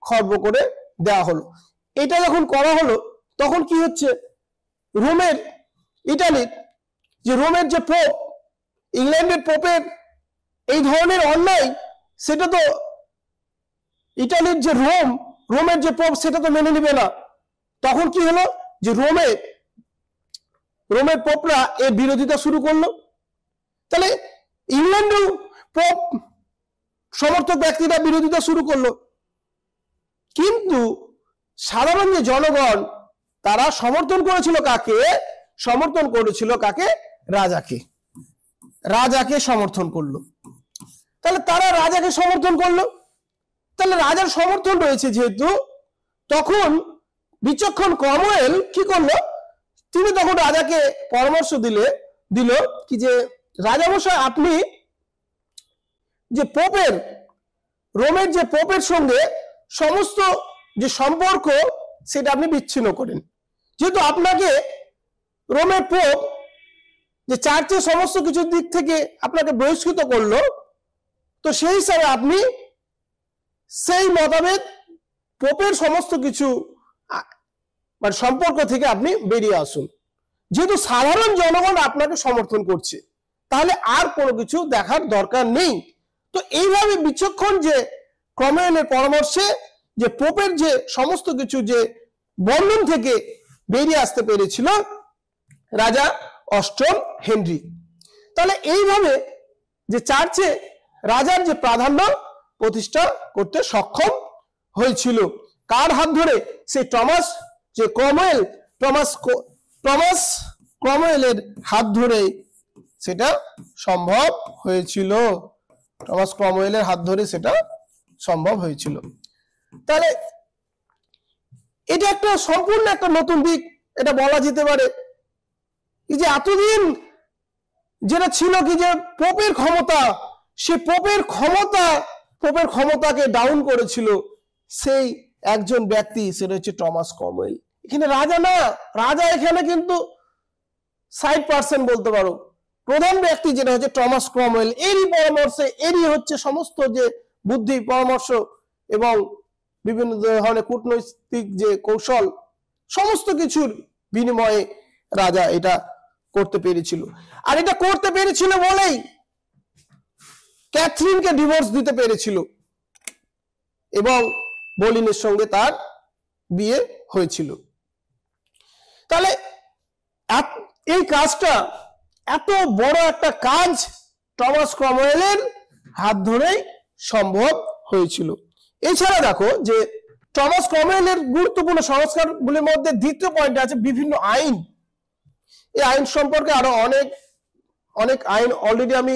খর্ব করে দেওয়া হলো। এটা যখন করা হলো তখন কি হচ্ছে, রোমের, ইটালির যে রোমের যে পোপ, ইংল্যান্ডের পোপের এই ধরনের অন্যায় সেটা তো ইটালির যে রোমের যে পোপ সেটা তো মেনে নিবে না। তখন কি হলো যে রোমের পোপরা এর বিরোধিতা শুরু করলো। তাহলে ইংল্যান্ডেও পোপ সমর্থক ব্যক্তিরা বিরোধিতা শুরু করলো, কিন্তু সাধারণ যে জনগণ তারা সমর্থন করেছিল কাকে? সমর্থন করেছিল কাকে? রাজাকে সমর্থন করলো। তাহলে তারা রাজাকে সমর্থন করলো। তাহলে রাজার সমর্থন রয়েছে যেহেতু, তখন বিচক্ষণ ক্রমওয়েল কি করলো, তিনি তখন রাজাকে পরামর্শ দিল কি যে রাজামশাই, আপনি যে পোপের, রোমের যে পোপের সঙ্গে সমস্ত যে সম্পর্ক সেটা আপনি বিচ্ছিন্ন করেন। যেহেতু আপনাকে রোমের পোপ যে চার্চের সমস্ত কিছু দিক থেকে আপনাকে বহিষ্কৃত করলো, তো সেই হিসাবে আপনি সেই মোতাবেক পোপের সমস্ত কিছু মানে সম্পর্ক থেকে আপনি বেরিয়ে আসুন। যেহেতু সাধারণ জনগণ আপনাকে সমর্থন করছে, তাহলে আর কোনো কিছু দেখার দরকার নেই। তো এইভাবে বিচক্ষণ যে ক্রমওয়েলের পরামর্শে যে পোপের যে সমস্ত কিছু যে বন্ধন থেকে বেরিয়ে আসতে পেরেছিল রাজা অষ্টম হেনরি। তাহলে এইভাবে যে চার্চে রাজার যে প্রাধান্য প্রতিষ্ঠা করতে সক্ষম হয়েছিল। কার হাত ধরে? সেই টমাস ক্রমওয়েলের হাত ধরে সেটা সম্ভব হয়েছিল। টমাস ক্রমওয়েলের হাত ধরে সেটা সম্ভব হয়েছিল। তাহলে এটা একটা সম্পূর্ণ একটা নতুন দিক এটা বলা যেতে পারে। এই যে এতদিন যেটা ছিল কি যে পোপের ক্ষমতা, সে পোপের ক্ষমতাকে ডাউন করেছিল সেই একজন ব্যক্তি, সেটা হচ্ছে টমাস ক্রমওয়েল। এখানে রাজা না, রাজা এখানে কিন্তু 60% বলতে পারো। প্রধান ব্যক্তি যেটা হচ্ছে টমাস ক্রমওয়েল, এরই পরামর্শে, এরই হচ্ছে সমস্ত যে বুদ্ধি পরামর্শ এবং বিভিন্ন ধরনের কূটনৈতিক যে কৌশল, সমস্ত কিছুর বিনিময়ে রাজা এটা করতে পেরেছিল। আর এটা করতে পেরেছিল বলেই ক্যাথরিনকে ডিভোর্স দিতে পেরেছিল এবং বলিনের সঙ্গে তার বিয়ে হয়েছিল। তাহলে এই কাজটা, এত বড় একটা কাজ টমাস ক্রমওয়েলের হাত ধরেই সম্ভব হয়েছিল। এছাড়া দেখো যে টমাস ক্রমওয়েলের গুরুত্বপূর্ণ সংস্কারগুলির মধ্যে দ্বিতীয় পয়েন্ট আছে বিভিন্ন আইন। এই আইন সম্পর্কে আরো অনেক অনেক আইন অলরেডি আমি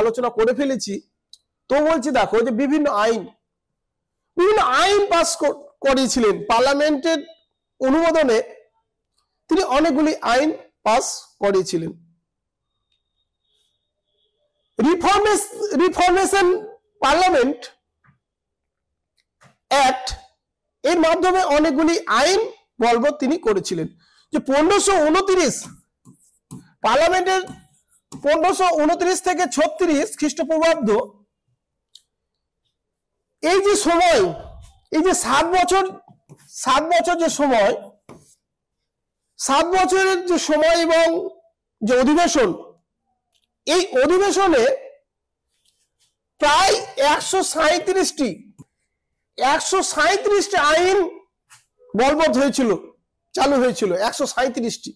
আলোচনা করে ফেলেছি। তো বলছি দেখো যে বিভিন্ন আইন পাস করিয়েছিলেন পার্লামেন্টের অনুমোদনে, তিনি অনেকগুলি আইন পাস করিয়েছিলেন। রিফর্মেশন পার্লামেন্ট অ্যাক্ট এর মাধ্যমে অনেকগুলি আইন বলবৎ তিনি করেছিলেন। যে 1529 পার্লামেন্টের 1529 থেকে 36 খ্রিস্টপূর্বাব্দ, এই যে সময়, এই যে 7 বছর যে সময়, 7 বছরের যে সময় এবং যে অধিবেশন, এই অধিবেশনে প্রায় 137টি আইন বলবৎ হয়েছিল, চালু হয়েছিল 137টি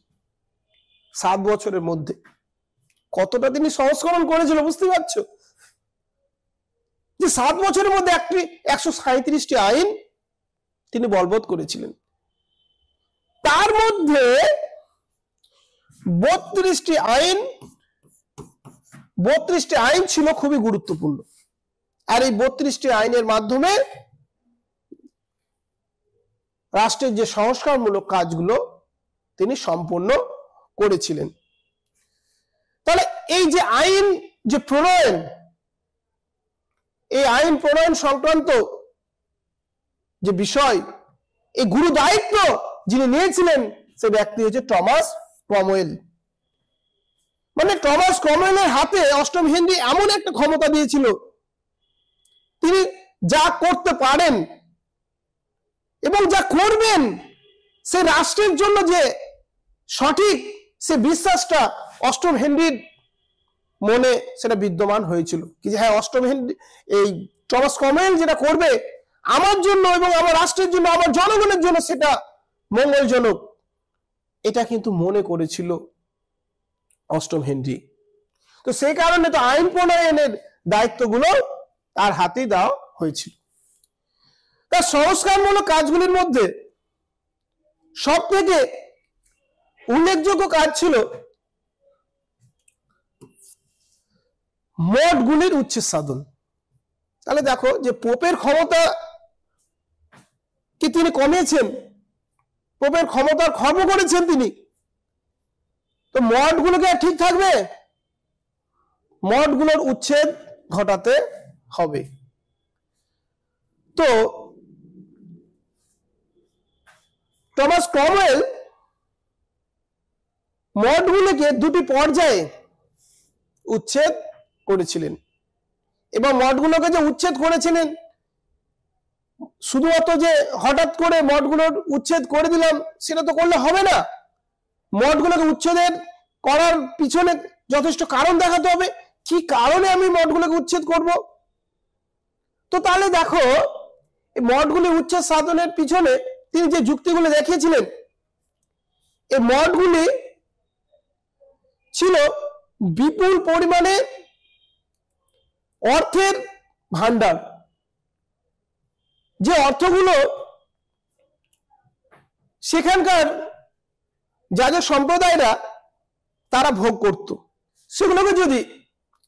7 বছরের মধ্যে। কতটা তিনি সংস্করণ করেছিল বুঝতে পারছো? যে 7 বছরের মধ্যে 137টি আইন তিনি বলবৎ করেছিলেন। তার মধ্যে 32টি আইন ছিল খুবই গুরুত্বপূর্ণ। আর এই 32টি আইনের মাধ্যমে রাষ্ট্রের যে সংস্কারমূলক কাজগুলো তিনি সম্পন্ন করেছিলেন। তাহলে এই যে আইন যে প্রণয়ন, এই আইন প্রণয়ন সংক্রান্ত যে বিষয়, এই গুরু দায়িত্ব যিনি নিয়েছিলেন সে ব্যক্তি হচ্ছে টমাস ক্রমওয়েল। মানে টমাস ক্রমওয়েলের হাতে অষ্টম হেনরি এমন একটা ক্ষমতা দিয়েছিল, তিনি যা করতে পারেন এবং যা করবেন সে রাষ্ট্রের জন্য যে সঠিক, সে বিশ্বাসটা অষ্টম হেনরির মনে সেটা বিদ্যমান হয়েছিল। কি যে হ্যাঁ, অষ্টম হেনরি, এই টমাস ক্রমওয়েল যেটা করবে আমার জন্য এবং আমার রাষ্ট্রের জন্য, আমার জনগণের জন্য সেটা মঙ্গলজনক, এটা কিন্তু মনে করেছিল অষ্টম হেনরি। তো সেই কারণে তো আইন প্রণয়নের দায়িত্বগুলো তার হাতেই দেওয়া হয়েছিল। তার সংস্কারমূলক কাজগুলির মধ্যে সব থেকে উল্লেখযোগ্য কাজ ছিল মঠগুলির উচ্ছেদ সাধন। তাহলে দেখো যে পোপের ক্ষমতা কি তিনি কমিয়েছেন, পোপের ক্ষমতার খর্ব করেছেন তিনি, তো মঠগুলোকে ঠিক থাকবে? মঠগুলোর উচ্ছেদ ঘটাতে হবে। তো টমাস ক্রমওয়েল মঠগুলোকে দুটি পর্যায়ে উচ্ছেদ করেছিলেন, এবং মঠগুলোকে যে উচ্ছেদ করেছিলেন শুধুমাত্র যে হঠাৎ করে মঠগুলোর উচ্ছেদ করে দিলাম সেটা তো করলে হবে না। মঠগুলোকে উচ্ছেদের করার পিছনে যথেষ্ট কারণ দেখাতে হবে, কি কারণে আমি মঠগুলোকে উচ্ছেদ করব। তো তাহলে দেখো এই মঠগুলি উচ্ছেদ সাধনের পিছনে তিনি যে যুক্তিগুলো দেখিয়েছিলেন, এই মঠগুলি ছিল বিপুল পরিমাণে অর্থের ভান্ডার, যে অর্থগুলো সেখানকার যাদের সম্প্রদায়রা তারা ভোগ করত, সেগুলোকে যদি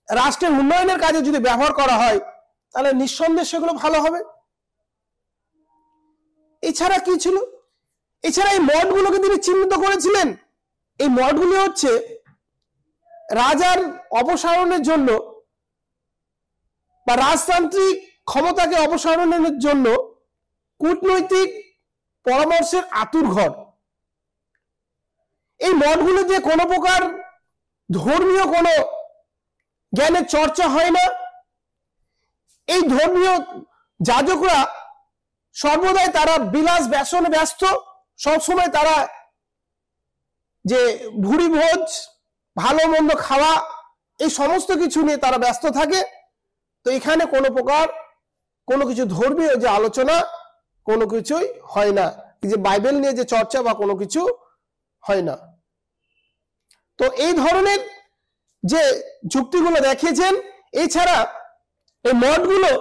রাষ্ট্রের উন্নয়নের কাজে যদি ব্যবহার করা হয় তাহলে নিঃসন্দেহে সেগুলো ভালো হবে। এছাড়া কি ছিল? এছাড়া এই মঠগুলোকে তিনি চিহ্নিত করেছিলেন, এই মঠগুলি হচ্ছে রাজার অপসারণের জন্য বা রাজতান্ত্রিক ক্ষমতাকে অপসারণের জন্য কূটনৈতিক পরামর্শের আতুর ঘর। এই মঠগুলো যে কোনো প্রকার ধর্মীয় কোনো জ্ঞানের চর্চা হয় না, এই ধর্মীয় যাজকরা সর্বদাই তারা বিলাস ব্যসনে ব্যস্ত, সবসময় তারা যে ভুরি ভোজ, ভালো মন্দ খাওয়া, এই সমস্ত কিছু নিয়ে তারা ব্যস্ত থাকে। তো এখানে কোনো প্রকার কোনো কিছু ধর্মীয় যে আলোচনা কোনো কিছুই হয় না, এই যে বাইবেল নিয়ে যে চর্চা বা কোনো কিছু হয় না। তো এই ধরনের যে যুক্তিগুলো দেখিয়েছেন, এছাড়া এই মঠগুলো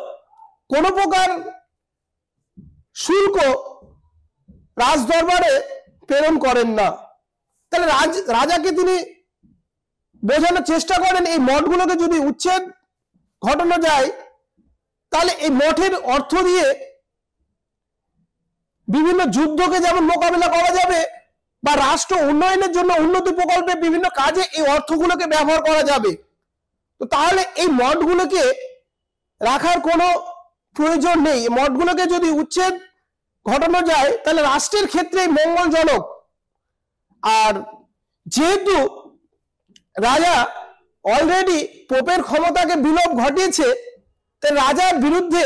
কোনো প্রকার শুল্ক রাজদরবারে প্রেরণ করেন না। তাহলে রাজাকে তিনি বোঝানোর চেষ্টা করেন এই মঠগুলোকে যদি উচ্ছেদ ঘটানো যায় তাহলে এই মঠের অর্থ দিয়ে বিভিন্ন যুদ্ধকে যেমন মোকাবিলা করা যাবে বা রাষ্ট্র উন্নয়নের জন্য উন্নতি প্রকল্পে বিভিন্ন কাজে এই অর্থগুলোকে ব্যবহার করা যাবে। তো তাহলে এই মঠগুলোকে রাখার কোনো প্রয়োজন নেই। মঠগুলোকে যদি উচ্ছেদ ঘটানো যায় তাহলে রাষ্ট্রের ক্ষেত্রে মঙ্গলজনক। আর যেহেতু রাজা অলরেডি পোপের ক্ষমতাকে বিলোপ ঘটিয়েছে, তাই রাজার বিরুদ্ধে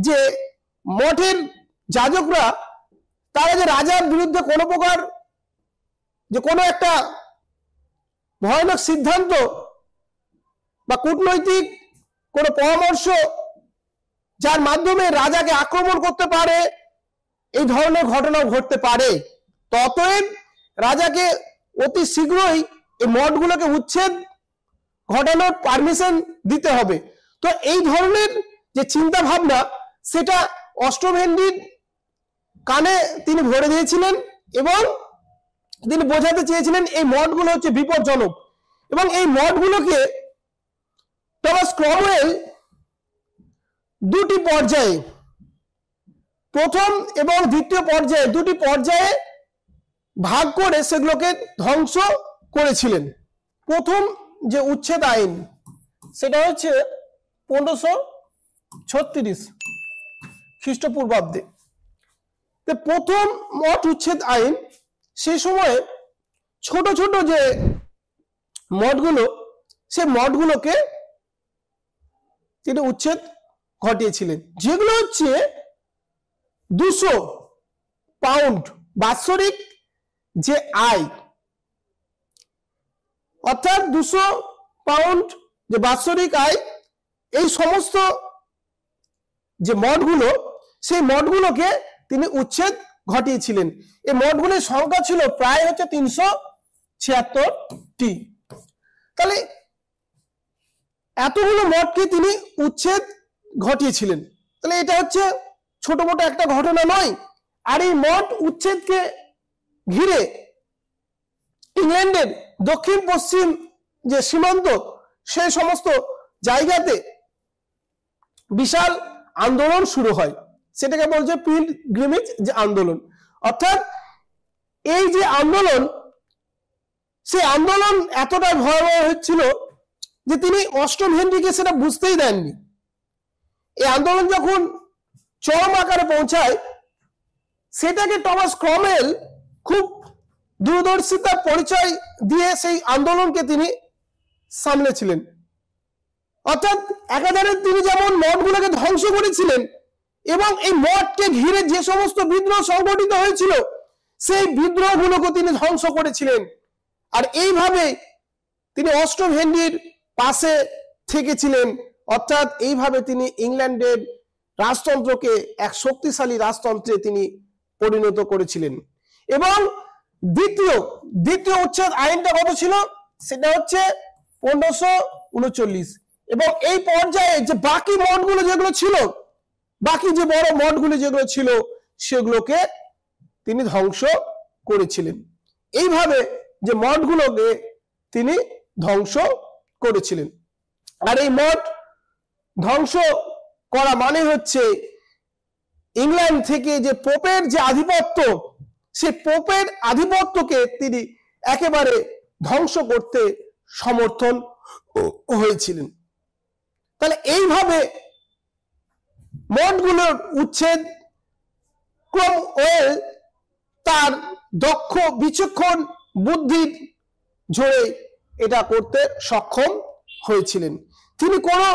যে মঠের যাজকরা তারা যে রাজার বিরুদ্ধে কোনো প্রকার যে কোনো একটা ভয়ানক সিদ্ধান্ত বা কূটনৈতিক কোনো পরামর্শ যার মাধ্যমে রাজাকে আক্রমণ করতে পারে, এই ধরনের ঘটনা ঘটতে পারে, ততএব রাজাকে অতি শীঘ্রই এই মঠগুলোকে উচ্ছেদ ঘটানোর পারমিশন দিতে হবে। তো এই ধরনের যে চিন্তা ভাবনা সেটা অষ্টম হেনরির কানে তিনি ভরে দিয়েছিলেন এবং তিনি বোঝাতে চেয়েছিলেন এই মঠগুলো হচ্ছে বিপজ্জনক। এবং এই মঠগুলোকে টমাস ক্রমওয়েল দুটি পর্যায়ে, প্রথম এবং দ্বিতীয় পর্যায়ে, দুটি পর্যায়ে ভাগ করে সেগুলোকে ধ্বংস করেছিলেন। প্রথম যে উচ্ছেদ আইন সেটা হচ্ছে 1536 খ্রিস্টপূর্বাব্দে। প্রথম মঠ উচ্ছেদ আইন, সেই সময়ে ছোট ছোট যে মঠগুলো, সেই মঠগুলোকে তিনি উচ্ছেদ ঘটিয়েছিলেন, যেগুলো হচ্ছে 200 পাউন্ড বাৎসরিক যে আয়, অর্থাৎ 200 পাউন্ড যে বাৎসরিক আয়, এই সমস্ত যে মঠগুলো, সেই মঠগুলোকে তিনি উচ্ছেদ ঘটিয়েছিলেন। এই মঠগুলোর সংখ্যা ছিল প্রায় হচ্ছে 376টি। তাহলে এতগুলো মঠকে তিনি উচ্ছেদ ঘটিয়েছিলেন। তাহলে এটা হচ্ছে ছোট মোটো একটা ঘটনা নয়। আর এই মঠ উচ্ছেদকে ঘিরে ইংল্যান্ডের দক্ষিণ পশ্চিম যে সীমান্ত, সেই সমস্ত জায়গাতে বিশাল আন্দোলন শুরু হয়। সেটাকে বলছে পিলগ্রিমেজ যে আন্দোলন। অর্থাৎ এই যে আন্দোলন, সেই আন্দোলন এতটাই ভয়াবহ হচ্ছিল যে তিনি অষ্টম হেনরিকে সেটা বুঝতেই দেননি। এই আন্দোলন যখন চরম আকারে পৌঁছায়, সেটাকে টমাস ক্রমওয়েল খুব দূরদর্শিতার পরিচয় দিয়ে সেই আন্দোলনকে তিনি সামলেছিলেন। অর্থাৎ একাধারে তিনি যেমন মঠগুলোকে ধ্বংস করেছিলেন এবং এই মঠকে ঘিরে যে সমস্ত বিদ্রোহ সংগঠিত হয়েছিল, সেই বিদ্রোহগুলোকে তিনি ধ্বংস করেছিলেন। আর এইভাবে তিনি অষ্টম হেনরির পাশে থেকেছিলেন। অর্থাৎ এইভাবে তিনি ইংল্যান্ডের রাজতন্ত্রকে এক শক্তিশালী রাজতন্ত্রে তিনি পরিণত করেছিলেন। এবং দ্বিতীয় উচ্ছেদ আইনটা কত ছিল? সেটা হচ্ছে 1539। এবং এই পর্যায়ে যে বাকি মঠগুলো যেগুলো ছিল, বাকি যে বড় মঠগুলো যেগুলো ছিল, সেগুলোকে তিনি ধ্বংস করেছিলেন। এইভাবে যে মঠগুলোকে তিনি ধ্বংস করেছিলেন। আর এই মঠ ধ্বংস করা মানে হচ্ছে ইংল্যান্ড থেকে যে পোপের যে আধিপত্য, সে পোপের আধিপত্যকে তিনি একেবারে ধ্বংস করতে সমর্থন হয়েছিলেন। তাহলে এইভাবে মঠগুলোর উচ্ছেদ ক্রমওয়েল তার দক্ষ বিচক্ষণ বুদ্ধির জোরে এটা করতে সক্ষম হয়েছিলেন। তিনি কোনো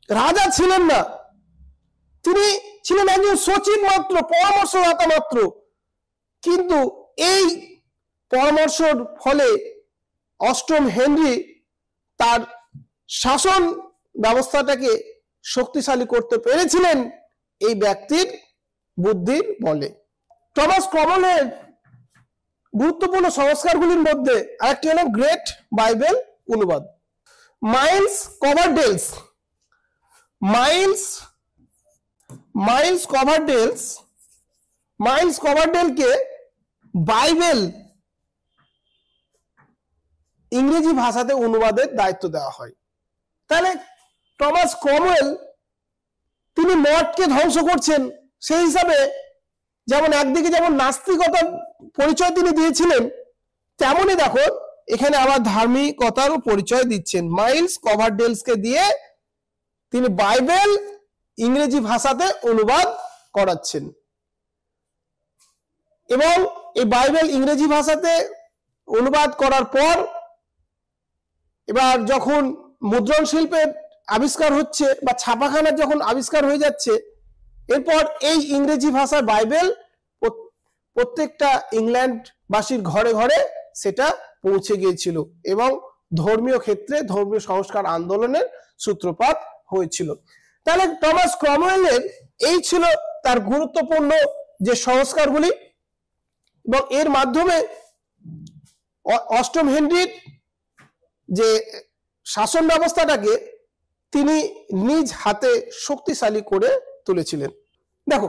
রাজা ছিলেন না, তিনি ছিলেন একজন সচিব মাত্র, পরামর্শদাতা মাত্র। কিন্তু এই পরামর্শের ফলে অষ্টম হেনরি তার শাসন ব্যবস্থাটাকে শক্তিশালী করতে পেরেছিলেন এই ব্যক্তির বুদ্ধির বলে। টমাস ক্রমওয়েলের গুরুত্বপূর্ণ সংস্কারগুলির মধ্যে আরেকটি হলো গ্রেট বাইবেল অনুবাদ। মাইলস কভারডেলকে বাইবেল ইংরেজি ভাষাতে অনুবাদের দায়িত্ব দেওয়া হয়। তাহলে টমাস ক্রমওয়েল তিনি মঠকে ধ্বংস করছেন, সেই হিসাবে যেমন একদিকে যেমন নাস্তিকতার পরিচয় তিনি দিয়েছিলেন, তেমনই দেখো এখানে আবার ধার্মিকতারও পরিচয় দিচ্ছেন। মাইলস কভারডেলসকে দিয়ে তিনি বাইবেল ইংরেজি ভাষাতে অনুবাদ করাচ্ছেন এবং এই বাইবেল ইংরেজি ভাষাতে অনুবাদ করার পর এবার যখন মুদ্রণ শিল্পের আবিষ্কার হচ্ছে বা ছাপাখানার যখন আবিষ্কার হয়ে যাচ্ছে, এরপর এই ইংরেজি ভাষার বাইবেল প্রত্যেকটা ইংল্যান্ডবাসীর ঘরে ঘরে সেটা পৌঁছে গিয়েছিল এবং ধর্মীয় ক্ষেত্রে ধর্মীয় সংস্কার আন্দোলনের সূত্রপাত হয়েছিল। তাহলে টমাস ক্রমওয়েলের এই ছিল তার গুরুত্বপূর্ণ যে সংস্কারগুলি এবং এর মাধ্যমে অষ্টম হেনরির যে শাসন ব্যবস্থাটাকে তিনি নিজ হাতে শক্তিশালী করে তুলেছিলেন। দেখো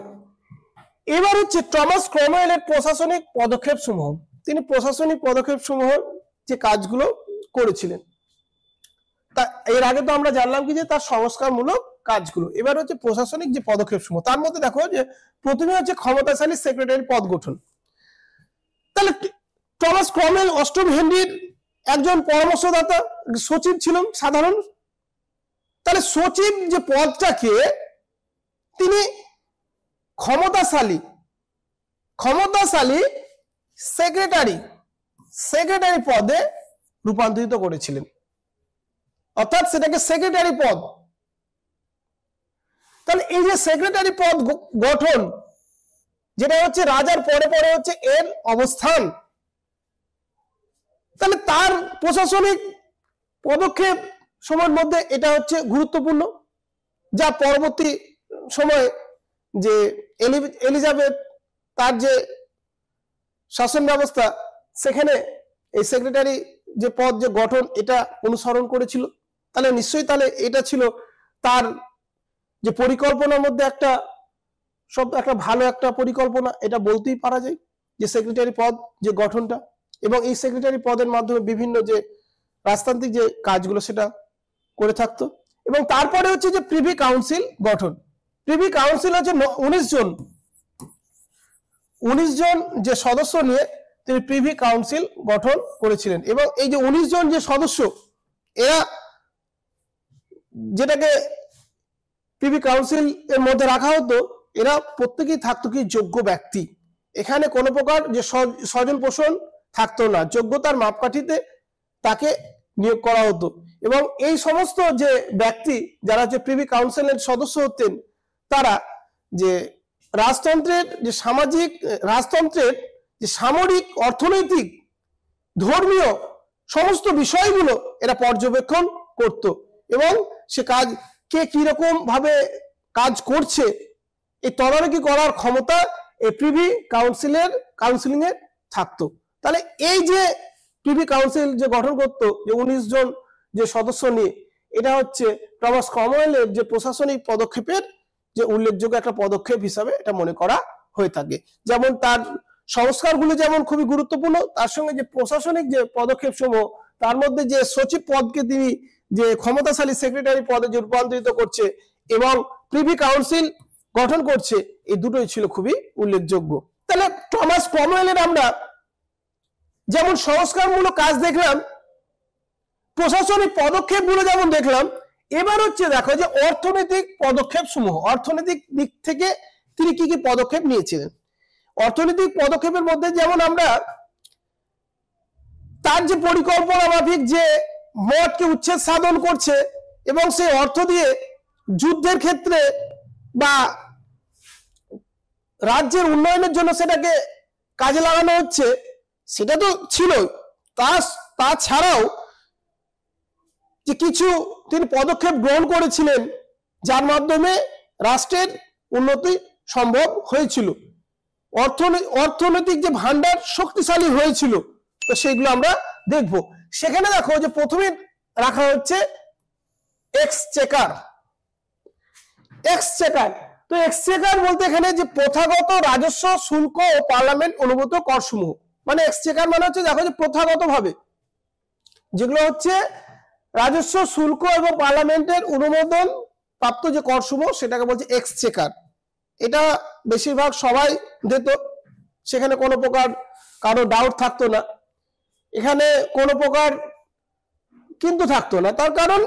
এবার হচ্ছে টমাস ক্রমওয়েলের প্রশাসনিক পদক্ষেপ সমূহ। তিনি প্রশাসনিক পদক্ষেপ সমূহ যে কাজগুলো করেছিলেন, তা এর আগে তো আমরা জানলাম কি যে তার সংস্কারমূলক কাজগুলো। এবার হচ্ছে প্রশাসনিক যে পদক্ষেপ সমূহ, তার মধ্যে দেখো যে প্রথমে হচ্ছে ক্ষমতাশালী সেক্রেটারি পদ গঠন। তাহলে টমাস ক্রমওয়েল অষ্টম হেনরির একজন পরামর্শদাতা সচিব ছিলেন সাধারণ। তাহলে সচিব যে পদটাকে তিনি ক্ষমতাশালী সেক্রেটারি পদে রূপান্তরিত করেছিলেন, অর্থাৎ সেটাকে সেক্রেটারি পদ। তাহলে এই যে সেক্রেটারি পদ গঠন, যেটা হচ্ছে রাজার পরে পরে হচ্ছে এর অবস্থান, তাহলে তার প্রশাসনিক পদক্ষেপ সময়ের মধ্যে এটা হচ্ছে গুরুত্বপূর্ণ, যা পরবর্তী সময়ে যে এলিজাবেথ তার যে শাসন ব্যবস্থা সেখানে এই সেক্রেটারি যে পদ যে গঠন এটা অনুসরণ করেছিল। তাহলে নিশ্চয়ই তাহলে এটা ছিল তার যে পরিকল্পনার মধ্যে একটা ভালো একটা পরিকল্পনা, এটা বলতেই পারা যায় যে সেক্রেটারি পদ যে গঠনটা, এবং এই সেক্রেটারি পদের মাধ্যমে বিভিন্ন যে রাজতান্ত্রিক যে কাজগুলো সেটা করে থাকতো। এবং তারপরে হচ্ছে যে প্রিভি কাউন্সিল গঠন। প্রিভি কাউন্সিল হচ্ছে 19 জন যে সদস্য নিয়ে তিনি প্রিভি কাউন্সিল গঠন করেছিলেন এবং এই যে 19 জন যে সদস্য, এরা যেটাকে প্রিভি কাউন্সিল এর মধ্যে রাখা হতো, এরা প্রত্যেকেই থাকতো কি যোগ্য ব্যক্তি। এখানে কোনো প্রকার যে স্বজন পোষণ থাকতো না, যোগ্যতার মাপকাঠিতে তাকে নিয়োগ করা হতো। এবং এই সমস্ত যে ব্যক্তি যারা যে প্রিভি কাউন্সিলের সদস্য হতেন, তারা যে রাজতন্ত্রের যে সামরিক, অর্থনৈতিক, ধর্মীয় সমস্ত বিষয়গুলো এরা পর্যবেক্ষণ করত এবং সে কাজ কে কিরকম ভাবে কাজ করছে এই তদারকি করার ক্ষমতা এই প্রিভি কাউন্সিলিং এ থাকতো। তাহলে এই যে প্রিভি কাউন্সিল যে গঠন করতো যে 19 জন যে সদস্য নিয়ে, এটা হচ্ছে টমাস ক্রমওয়েলের যে প্রশাসনিক পদক্ষেপের যে উল্লেখযোগ্য একটা পদক্ষেপ হিসাবে এটা মনে করা হয়ে থাকে। যেমন তার সংস্কারগুলো যেমন খুবই গুরুত্বপূর্ণ, তার সঙ্গে যে প্রশাসনিক যে পদক্ষেপ সমূহ, তার মধ্যে যে সচিব পদকে তিনি যে ক্ষমতাশালী সেক্রেটারি পদে যে রূপান্তরিত করছে এবং প্রিভি কাউন্সিল গঠন করছে, এই দুটোই ছিল খুবই উল্লেখযোগ্য। তাহলে টমাস ক্রমওয়েলের আমরা যেমন সংস্কারমূলক কাজ দেখলাম, প্রশাসনিক পদক্ষেপগুলো যেমন দেখলাম, এবার হচ্ছে দেখো যে অর্থনৈতিক পদক্ষেপ সমূহ, অর্থনৈতিক দিক থেকে তিনি কি কি পদক্ষেপ নিয়েছিলেন। অর্থনৈতিক পদক্ষেপের মধ্যে যেমন আমরা তার যে পরিকল্পনা মাফিক যে মঠকে উচ্ছেদ সাধন করছে এবং সেই অর্থ দিয়ে যুদ্ধের ক্ষেত্রে বা রাজ্যের উন্নয়নের জন্য সেটাকে কাজে লাগানো হচ্ছে, সেটা তো ছিল। তাছাড়াও যে কিছু তিনি পদক্ষেপ গ্রহণ করেছিলেন যার মাধ্যমে রাষ্ট্রের উন্নতি সম্ভব হয়েছিল, অর্থনৈতিক যে ভান্ডার শক্তিশালী হয়েছিল, তো সেগুলো আমরা দেখব। সেখানে দেখো যে প্রথমে রাখা হচ্ছে এক্সচেকার। তো এক্সচেকার বলতে এখানে যে প্রথাগত রাজস্ব, শুল্ক ও পার্লামেন্ট অনুভূত করসমূহ, মানে এক্সচেকার মানে হচ্ছে দেখো যে প্রথাগত ভাবে যেগুলো হচ্ছে রাজস্ব, শুল্ক এবং পার্লামেন্টের অনুমোদন প্রাপ্ত যে করসমূহ সেটাকে বলছে এক্সচেকার। এটা বেশিরভাগ সবাই দিত, সেখানে কোনো প্রকার কারো ডাউট থাকতো না, এখানে কোনো প্রকার কিন্তু থাকতো না। তার কারণ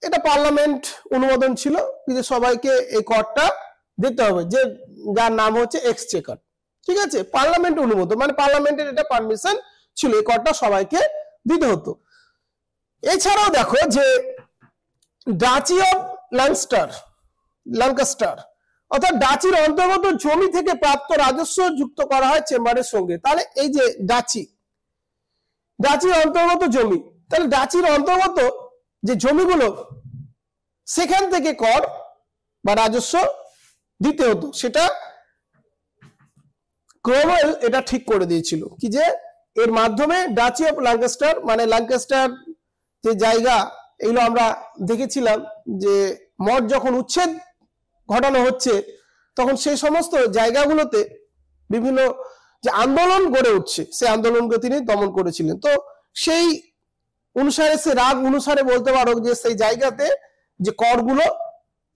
এটা পার্লামেন্ট অনুমোদন ছিল, কিন্তু সবাইকে এই করটা দিতে হবে, যে যার নাম হচ্ছে এক্সচেকার। ঠিক আছে, পার্লামেন্ট অনুমোদন মানে পার্লামেন্টের এটা পারমিশন ছিল, এই করটা সবাইকে দিতে হতো। এছাড়াও দেখো যে ডাচি অফ ল্যাঙ্কাস্টার অর্থাৎ ডাচির অন্তর্গত জমি থেকে প্রাপ্ত রাজস্ব যুক্ত করা হয় চেম্বারের সঙ্গে। তাহলে এই যে ডাচির অন্তর্গত জমি, তাহলে ডাচির অন্তর্গত যে জমিগুলো সেখান থেকে কর বা রাজস্ব দিতে হতো, সেটা ক্রমওয়েল এটা ঠিক করে দিয়েছিল কি যে এর মাধ্যমে ডাচি অফ ল্যাঙ্কাস্টার মানে ল্যাঙ্কাস্টার যে জায়গা, এগুলো আমরা দেখেছিলাম যে মঠ যখন উচ্ছেদ ঘটানো হচ্ছে তখন সেই সমস্ত জায়গাগুলোতে বিভিন্ন যে আন্দোলন গড়ে উঠছে, সেই আন্দোলনকে তিনি দমন করেছিলেন। তো সেই অনুসারে, সে রাগ অনুসারে বলতে পারো যে সেই জায়গাতে যে করগুলো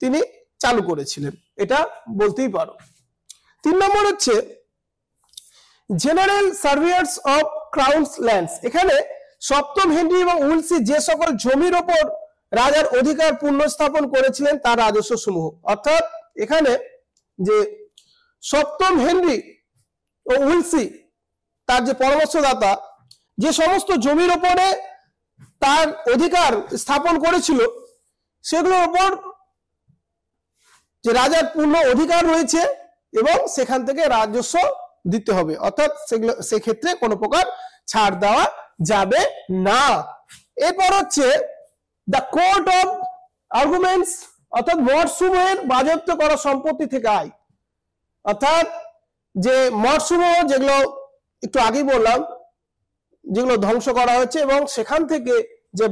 তিনি চালু করেছিলেন, এটা বলতেই পারো। 3 নম্বর হচ্ছে জেনারেল সার্ভেয়ার্স অফ ক্রাউনস ল্যান্ডস। এখানে সপ্তম হেনরি এবং উইলসি যে সকল জমির ওপর রাজার অধিকার পুনঃস্থাপন করেছিলেন তার রাজস্ব সমূহ। অর্থাৎ এখানে যে সপ্তম হেনরি ও উইলসি তার যে পরামর্শদাতা যে সমস্ত জমির ওপরে তার অধিকার স্থাপন করেছিল, সেগুলোর ওপর যে রাজার পূর্ণ অধিকার রয়েছে এবং সেখান থেকে রাজস্ব দিতে হবে, অর্থাৎ সেগুলো সেক্ষেত্রে কোনো প্রকার ছাড় দেওয়া যাবে না। এরপর হচ্ছে দ্য কোর্ট অফ আর্গুমেন্টস অর্থাৎ মঠসমূহের বাজেয়াপ্ত করা সম্পত্তি থেকে আয়। অর্থাৎ যে মঠসমূহ যেগুলো একটু আগেই বললাম যেগুলো ধ্বংস করা হয়েছে এবং সেখান থেকে যে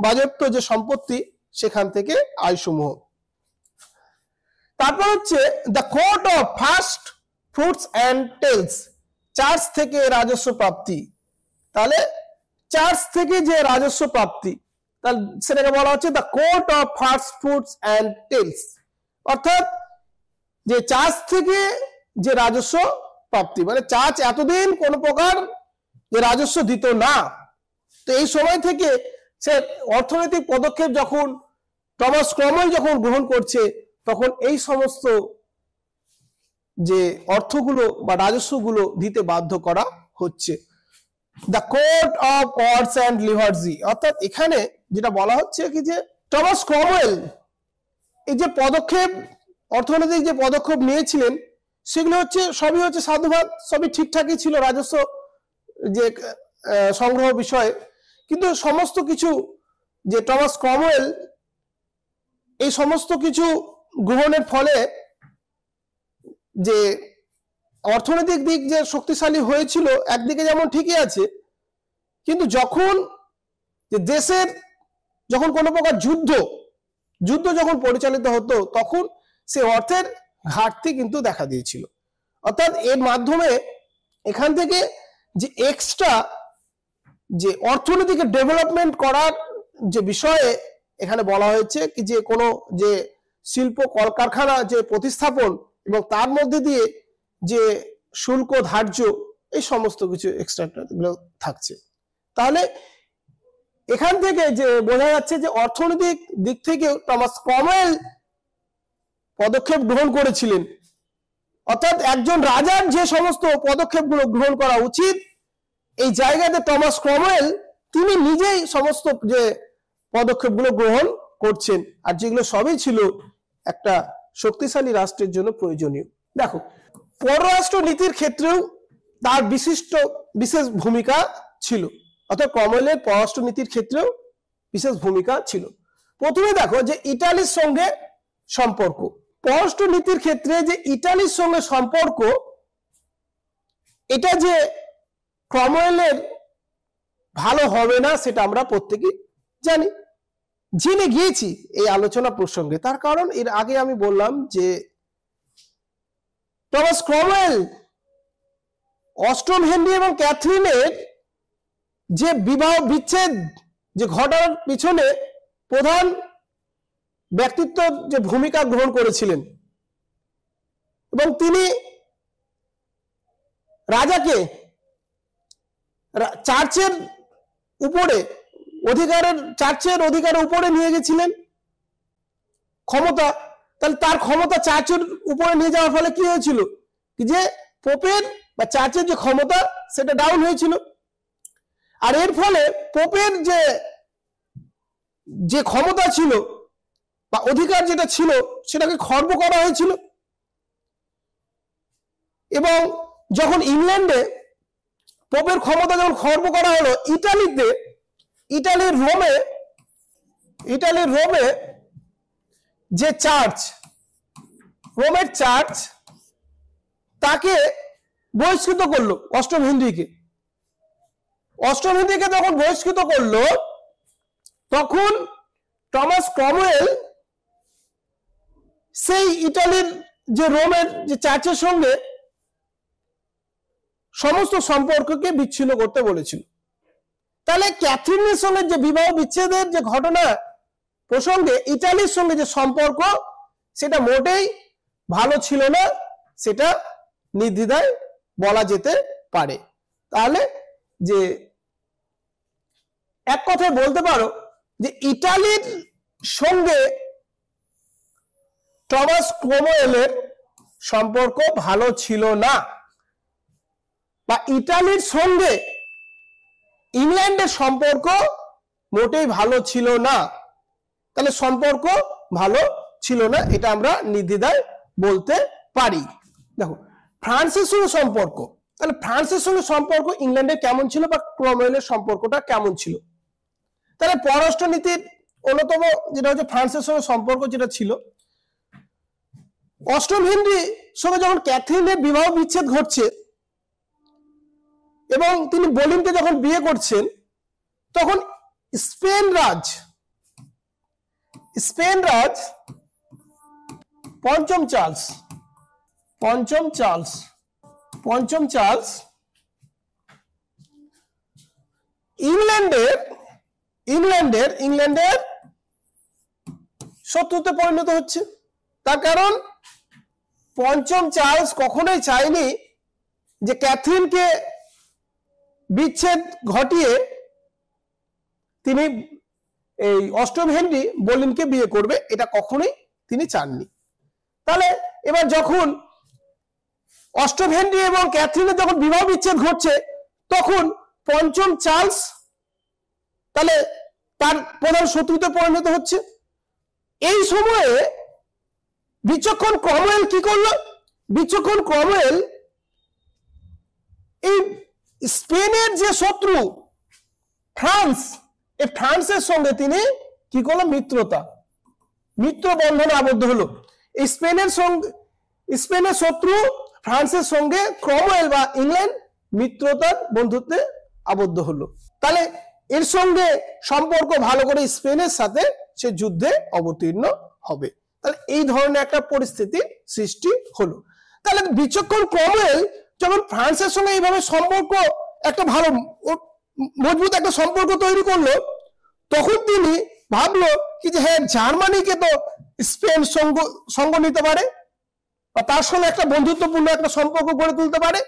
বাজেয়াপ্ত যে সম্পত্তি সেখান থেকে আয়সমূহ। তারপর হচ্ছে the court of first fruits and tenths, church থেকে রাজস্ব প্রাপ্তি। তাহলে চার্চ থেকে যে রাজস্ব প্রাপ্তি, তাহলে সেটাকে বলা হচ্ছে the court of first fruits and tenths. অর্থাৎ যে চার্চ থেকে যে রাজস্ব প্রাপ্তি, মানে চার্চ এতদিন কোনো প্রকার যে রাজস্ব দিত না, তো এই সময় থেকে সে অর্থনৈতিক পদক্ষেপ যখন টমাস ক্রমওয়েল যখন গ্রহণ করছে, তখন এই সমস্ত যে অর্থগুলো বা রাজস্বগুলো দিতে বাধ্য করা হচ্ছে। The court of wards and liveries, অর্থাৎ এখানে যেটা বলা হচ্ছে কি যে টমাস ক্রমওয়েল এই যে পদক্ষেপ, অর্থনৈতিক যে পদক্ষেপ নিয়েছিলেন, সেগুলো হচ্ছে সবই হচ্ছে সাধুবাদ, সবই ঠিকঠাকই ছিল রাজস্ব যে সংগ্রহ বিষয়ে, কিন্তু সমস্ত কিছু যে টমাস ক্রমওয়েল এই সমস্ত কিছু গ্রহণের ফলে যে অর্থনৈতিক দিক যে শক্তিশালী হয়েছিল একদিকে যেমন ঠিকই আছে, কিন্তু যখন যে দেশের যখন কোনো প্রকার যুদ্ধ যখন পরিচালিত হতো তখন সে অর্থের ঘাটতি কিন্তু দেখা দিয়েছিল। অর্থাৎ এর মাধ্যমে এখান থেকে যে এক্সট্রা যে অর্থনৈতিক ডেভেলপমেন্ট করার যে বিষয়ে এখানে বলা হয়েছে কি যে কোনো যে শিল্প কলকারখানা যে প্রতিস্থাপন এবং তার মধ্যে দিয়ে যে শুল্ক ধার্য, এই সমস্ত কিছু এক্সট্রা থাকছে। তাহলে এখান থেকে যে বোঝা যাচ্ছে যে অর্থনৈতিক দিক থেকে টমাস ক্রমওয়েল পদক্ষেপ গ্রহণ করেছিলেন, অর্থাৎ একজন রাজার যে সমস্ত পদক্ষেপগুলো গ্রহণ করা উচিত, এই জায়গাতে টমাস ক্রমওয়েল তিনি নিজেই সমস্ত যে পদক্ষেপগুলো গ্রহণ করছেন, আর যেগুলো সবই ছিল একটা শক্তিশালী রাষ্ট্রের জন্য প্রয়োজনীয়। দেখো, পররাষ্ট্র নীতির ক্ষেত্রেও তার বিশেষ ভূমিকা ছিল, অর্থাৎ ক্রমওয়েলের পররাষ্ট্র নীতির ক্ষেত্রেও বিশেষ ভূমিকা ছিল। প্রথমে দেখো যে ইটালির সঙ্গে সম্পর্ক, পররাষ্ট্র নীতির ক্ষেত্রে যে ইটালির সঙ্গে সম্পর্ক, এটা যে ক্রমওয়েলের ভালো হবে না সেটা আমরা প্রত্যেকেই জানি, জেনে গিয়েছি এই আলোচনা প্রসঙ্গে। তার কারণ এর আগে আমি বললাম যে টমাস ক্রমওয়েল অষ্টম হেনরি এবং ক্যাথরিনের যে বিবাহ বিচ্ছেদ যে ঘটার পিছনে প্রধান ব্যক্তিত্ব যে ভূমিকা গ্রহণ করেছিলেন এবং তিনি রাজাকে চার্চের অধিকারের উপরে নিয়ে গেছিলেন ক্ষমতা। তাহলে তার ক্ষমতা চার্চের উপরে নিয়ে যাওয়ার ফলে কি হয়েছিল, যে পোপের বা চার্চের যে ক্ষমতা সেটা ডাউন হয়েছিল। আর এর ফলে পোপের যে ক্ষমতা ছিল বা অধিকার যেটা ছিল সেটাকে খর্ব করা হয়েছিল। এবং যখন ইংল্যান্ডে পোপের ক্ষমতা যখন খর্ব করা হলো, ইটালির রোমে যে রোমের চার্চ তাকে বহিষ্কৃত করলো। অষ্টম হেনরিকে যখন বহিষ্কৃত করলো, তখন টমাস ক্রমওয়েল সেই ইটালির যে রোমের যে চার্চের সঙ্গে সমস্ত সম্পর্ককে বিচ্ছিন্ন করতে বলেছিল। তাহলে ক্যাথরিনের সঙ্গে যে বিবাহ বিচ্ছেদের যে ঘটনা প্রসঙ্গে ইটালির সঙ্গে যে সম্পর্ক সেটা মোটেই ভালো ছিল না, সেটা নির্দ্বিধায় বলা যেতে পারে। তাহলে যে এক কথায় বলতে পারো যে ইটালির সঙ্গে টমাস ক্রমওয়েলের সম্পর্ক ভালো ছিল না, বা ইটালির সঙ্গে ইংল্যান্ডের সম্পর্ক মোটেই ভালো ছিল না। তাহলে সম্পর্ক ভালো ছিল না, এটা আমরা নির্দ্বিধায় বলতে পারি। দেখো ফ্রান্সের সঙ্গে সম্পর্ক, তাহলে ফ্রান্সের সঙ্গে সম্পর্ক ইংল্যান্ডের কেমন ছিল বা ক্রমওয়েলের সম্পর্কটা কেমন ছিল? তাহলে পররাষ্ট্রনীতির অন্যতম যেটা হচ্ছে ফ্রান্সের সঙ্গে সম্পর্ক যেটা ছিল, অষ্টম হেনরির সঙ্গে যখন ক্যাথরিনের বিবাহ বিচ্ছেদ ঘটছে এবং তিনি বোলিনকে যখন বিয়ে করছেন, তখন স্পেন রাজ পঞ্চম চার্লস ইংল্যান্ডের শত্রুতে পরিণত হচ্ছে। তার কারণ পঞ্চম চার্লস কখনোই চায়নি যে ক্যাথরিনকে বিচ্ছেদ ঘটিয়ে তিনি এই অষ্টম হেনরি বোলিনকে বিয়ে করবে, এটা কখনোই তিনি চাননি। তাহলে এবার যখন অষ্টম হেনরি এবং ক্যাথরিনের যখন বিবাহ বিচ্ছেদ ঘটছে, তখন পঞ্চম চার্লস তাহলে তার প্রধান শত্রুতে পরিণত হচ্ছে। এই সময়ে বিচক্ষণ ক্রমওয়েল কি করলো? বিচক্ষণ ক্রমওয়েল এই স্পেনের যে শত্রু ফ্রান্সের সঙ্গে তিনি কি করলো? মিত্র বন্ধনে আবদ্ধ হলো। এই স্পেনের শত্রু ফ্রান্সের সঙ্গে ক্রমওয়েল বা ইংল্যান্ড মিত্রতার বন্ধুত্বে আবদ্ধ হলো। তাহলে এর সঙ্গে সম্পর্ক ভালো করে স্পেনের সাথে সে যুদ্ধে অবতীর্ণ হবে। তাহলে এই ধরনের একটা পরিস্থিতি সৃষ্টি হলো। তাহলে বিচক্ষণ ক্রমওয়েল যখন ফ্রান্সের সঙ্গে এইভাবে সম্পর্ক একটা ভালো মজবুত একটা সম্পর্ক তৈরি করলো, তখন তিনি ভাবলো কি যে হ্যাঁ, জার্মানিকে তো স্পেন সঙ্গ নিতে পারে বা তার সঙ্গে একটা বন্ধুত্বপূর্ণ একটা সম্পর্ক গড়ে তুলতে পারে।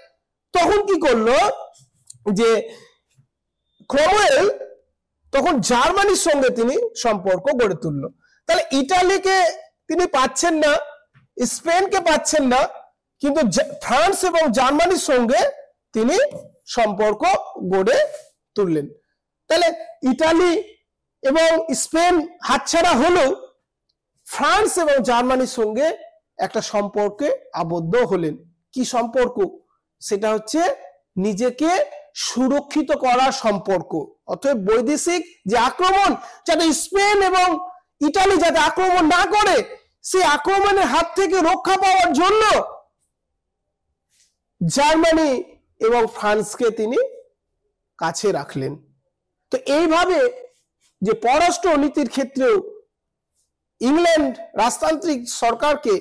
তখন কি করলো যে ক্রমওয়েল তখন জার্মানির সঙ্গে তিনি সম্পর্ক গড়ে তুললো। তাহলে ইটালিকে তিনি পাচ্ছেন না, স্পেনকে পাচ্ছেন না, কিন্তু ফ্রান্স এবং জার্মানির সঙ্গে তিনি সম্পর্ক গড়ে তুললেন। তাহলে ইটালি এবং স্পেন হাতছাড়া হলেও ফ্রান্স এবং জার্মানির সঙ্গে একটা সম্পর্কে আবদ্ধ হলেন। কি সম্পর্ক? সেটা হচ্ছে নিজেকে সুরক্ষিত করার সম্পর্ক। অতএব বৈদেশিক যে আক্রমণ, যাতে স্পেন এবং ইটালি যাতে আক্রমণ না করে, সেই আক্রমণের হাত থেকে রক্ষা পাওয়ার জন্য জার্মানি এবং ফ্রান্সকে তিনি কাছে রাখলেন। তো এইভাবে যে পররাষ্ট্র নীতির ক্ষেত্রেও ইংল্যান্ড রাজতান্ত্রিক সরকারকে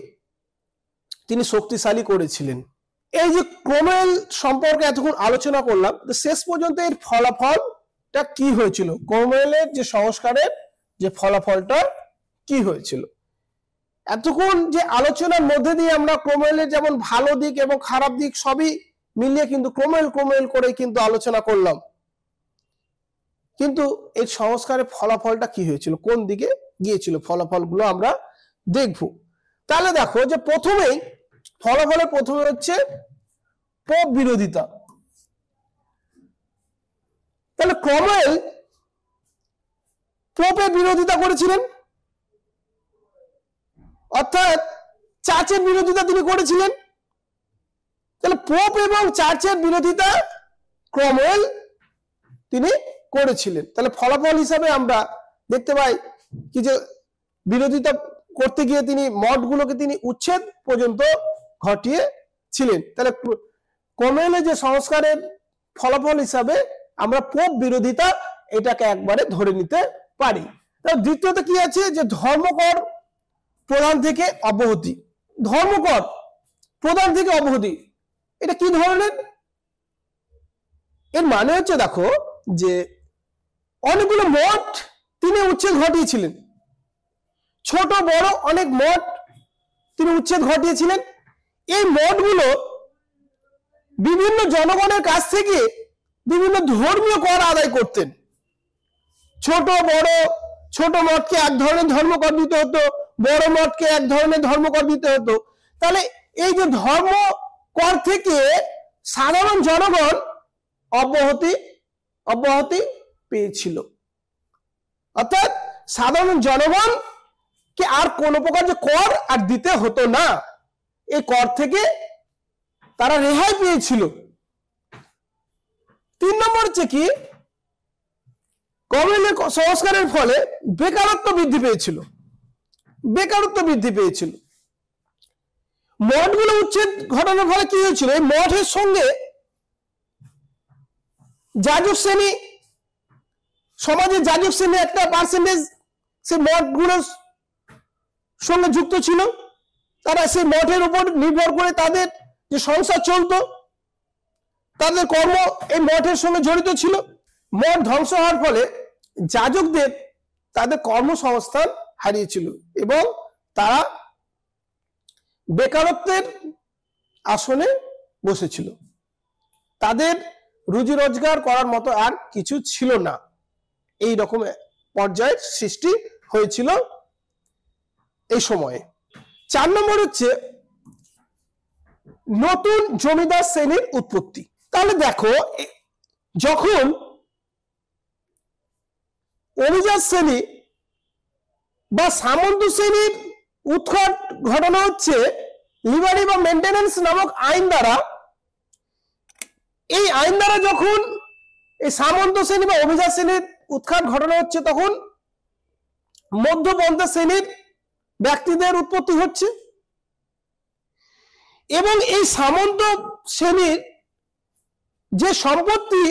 তিনি শক্তিশালী করেছিলেন। এই যে ক্রমওয়েল সম্পর্কে এতক্ষণ আলোচনা করলাম, শেষ পর্যন্ত এর ফলাফল কি হয়েছিল, ক্রোমওয়েলের যে সংস্কারের যে ফলাফলটা কি হয়েছিল। এতক্ষণ যে আলোচনার মধ্যে দিয়ে আমরা ক্রোমওয়েলের যেমন ভালো দিক এবং খারাপ দিক সবই মিলিয়ে কিন্তু ক্রোমওয়েল করে কিন্তু আলোচনা করলাম, কিন্তু এই সংস্কারের ফলাফলটা কি হয়েছিল, কোন দিকে গিয়েছিল, ফলাফলগুলো আমরা দেখব। তাহলে দেখো যে ফলাফলের প্রথমে হচ্ছে পোপ বিরোধিতা। তাহলে ক্রোমওয়েল পোপের বিরোধিতা করেছিলেন, অর্থাৎ চার্চের বিরোধিতা তিনি করেছিলেন। তাহলে পোপ এবং চার্চের বিরোধিতা ক্রোমওয়েল তিনি করেছিলেন। তাহলে ফলাফল হিসাবে আমরা দেখতে পাই কি যে বিরোধিতা করতে গিয়ে তিনি মঠগুলোকে তিনি উচ্ছেদ পর্যন্ত ঘটিয়েছিলেন। তাহলে ক্রোমওয়েলের যে সংস্কারের ফলাফল হিসাবে আমরা পোপ বিরোধিতা এটাকে একবারে ধরে নিতে পারি। দ্বিতীয়ত কি আছে যে ধর্মকর প্রদান থেকে অব্যাহতি। ধর্মকর প্রদান থেকে অব্যাহতি এটা কি ধরনের, এর মানে হচ্ছে দেখো যে অনেকগুলো মঠ তিনি উচ্ছেদ ঘটিয়েছিলেন, ছোট বড় অনেক মঠ তিনি উচ্ছেদ ঘটিয়েছিলেন। এই মঠগুলো বিভিন্ন জনগণের কাছ থেকে বিভিন্ন ধর্মীয় কর আদায় করতেন। ছোট মঠকে এক ধরনের ধর্মকর দিতে হতো, বড় মঠকে এক ধরনের ধর্মকর দিতে হতো। তাহলে এই যে ধর্ম কর থেকে সাধারণ জনগণ অব্যাহতি পেয়েছিল, অর্থাৎ সাধারণ জনগণকে আর কোনো প্রকার যে কর আর দিতে হতো না, এই কর থেকে তারা রেহাই পেয়েছিল। 3 নম্বর হচ্ছে কি ক্রোমওয়েলের সংস্কারের ফলে বেকারত্ব বৃদ্ধি পেয়েছিল। মঠগুলো উচ্ছেদ ঘটানোর ফলে কি হয়েছিল, এই মঠের সঙ্গে যাজক শ্রেণী, সমাজের যাজক শ্রেণী একটা পার্সেন্টেজ সেই মঠগুলোর সঙ্গে যুক্ত ছিল। তারা সেই মঠের উপর নির্ভর করে তাদের যে সংসার চলতো, তাদের কর্ম এই মঠের সঙ্গে জড়িত ছিল। মঠ ধ্বংস হওয়ার ফলে যাজকদের তাদের কর্মসংস্থান হারিয়েছিল এবং তারা বেকারত্বের আসনে বসেছিল। তাদের রুজি রোজগার করার মতো আর কিছু ছিল না। এই রকম পর্যায়ের সৃষ্টি হয়েছিল এই সময়ে। 4 নম্বর হচ্ছে নতুন জমিদার শ্রেণীর উৎপত্তি। তাহলে দেখো যখন অভিজাত শ্রেণী বা সামন্ত শ্রেণীর উৎখাত ঘটানো হচ্ছে লিবারি বা মেইনটেনেন্স নামক আইন দ্বারা, এই আইন দ্বারা যখন এই সামন্ত শ্রেণী বা অভিজাত শ্রেণীর উৎখাত ঘটানো হচ্ছে, তখন মধ্যপন্থা শ্রেণীর ব্যক্তিদের উৎপত্তি হচ্ছে এবং এই সামন্ত শ্রেণীর যে সম্পত্তি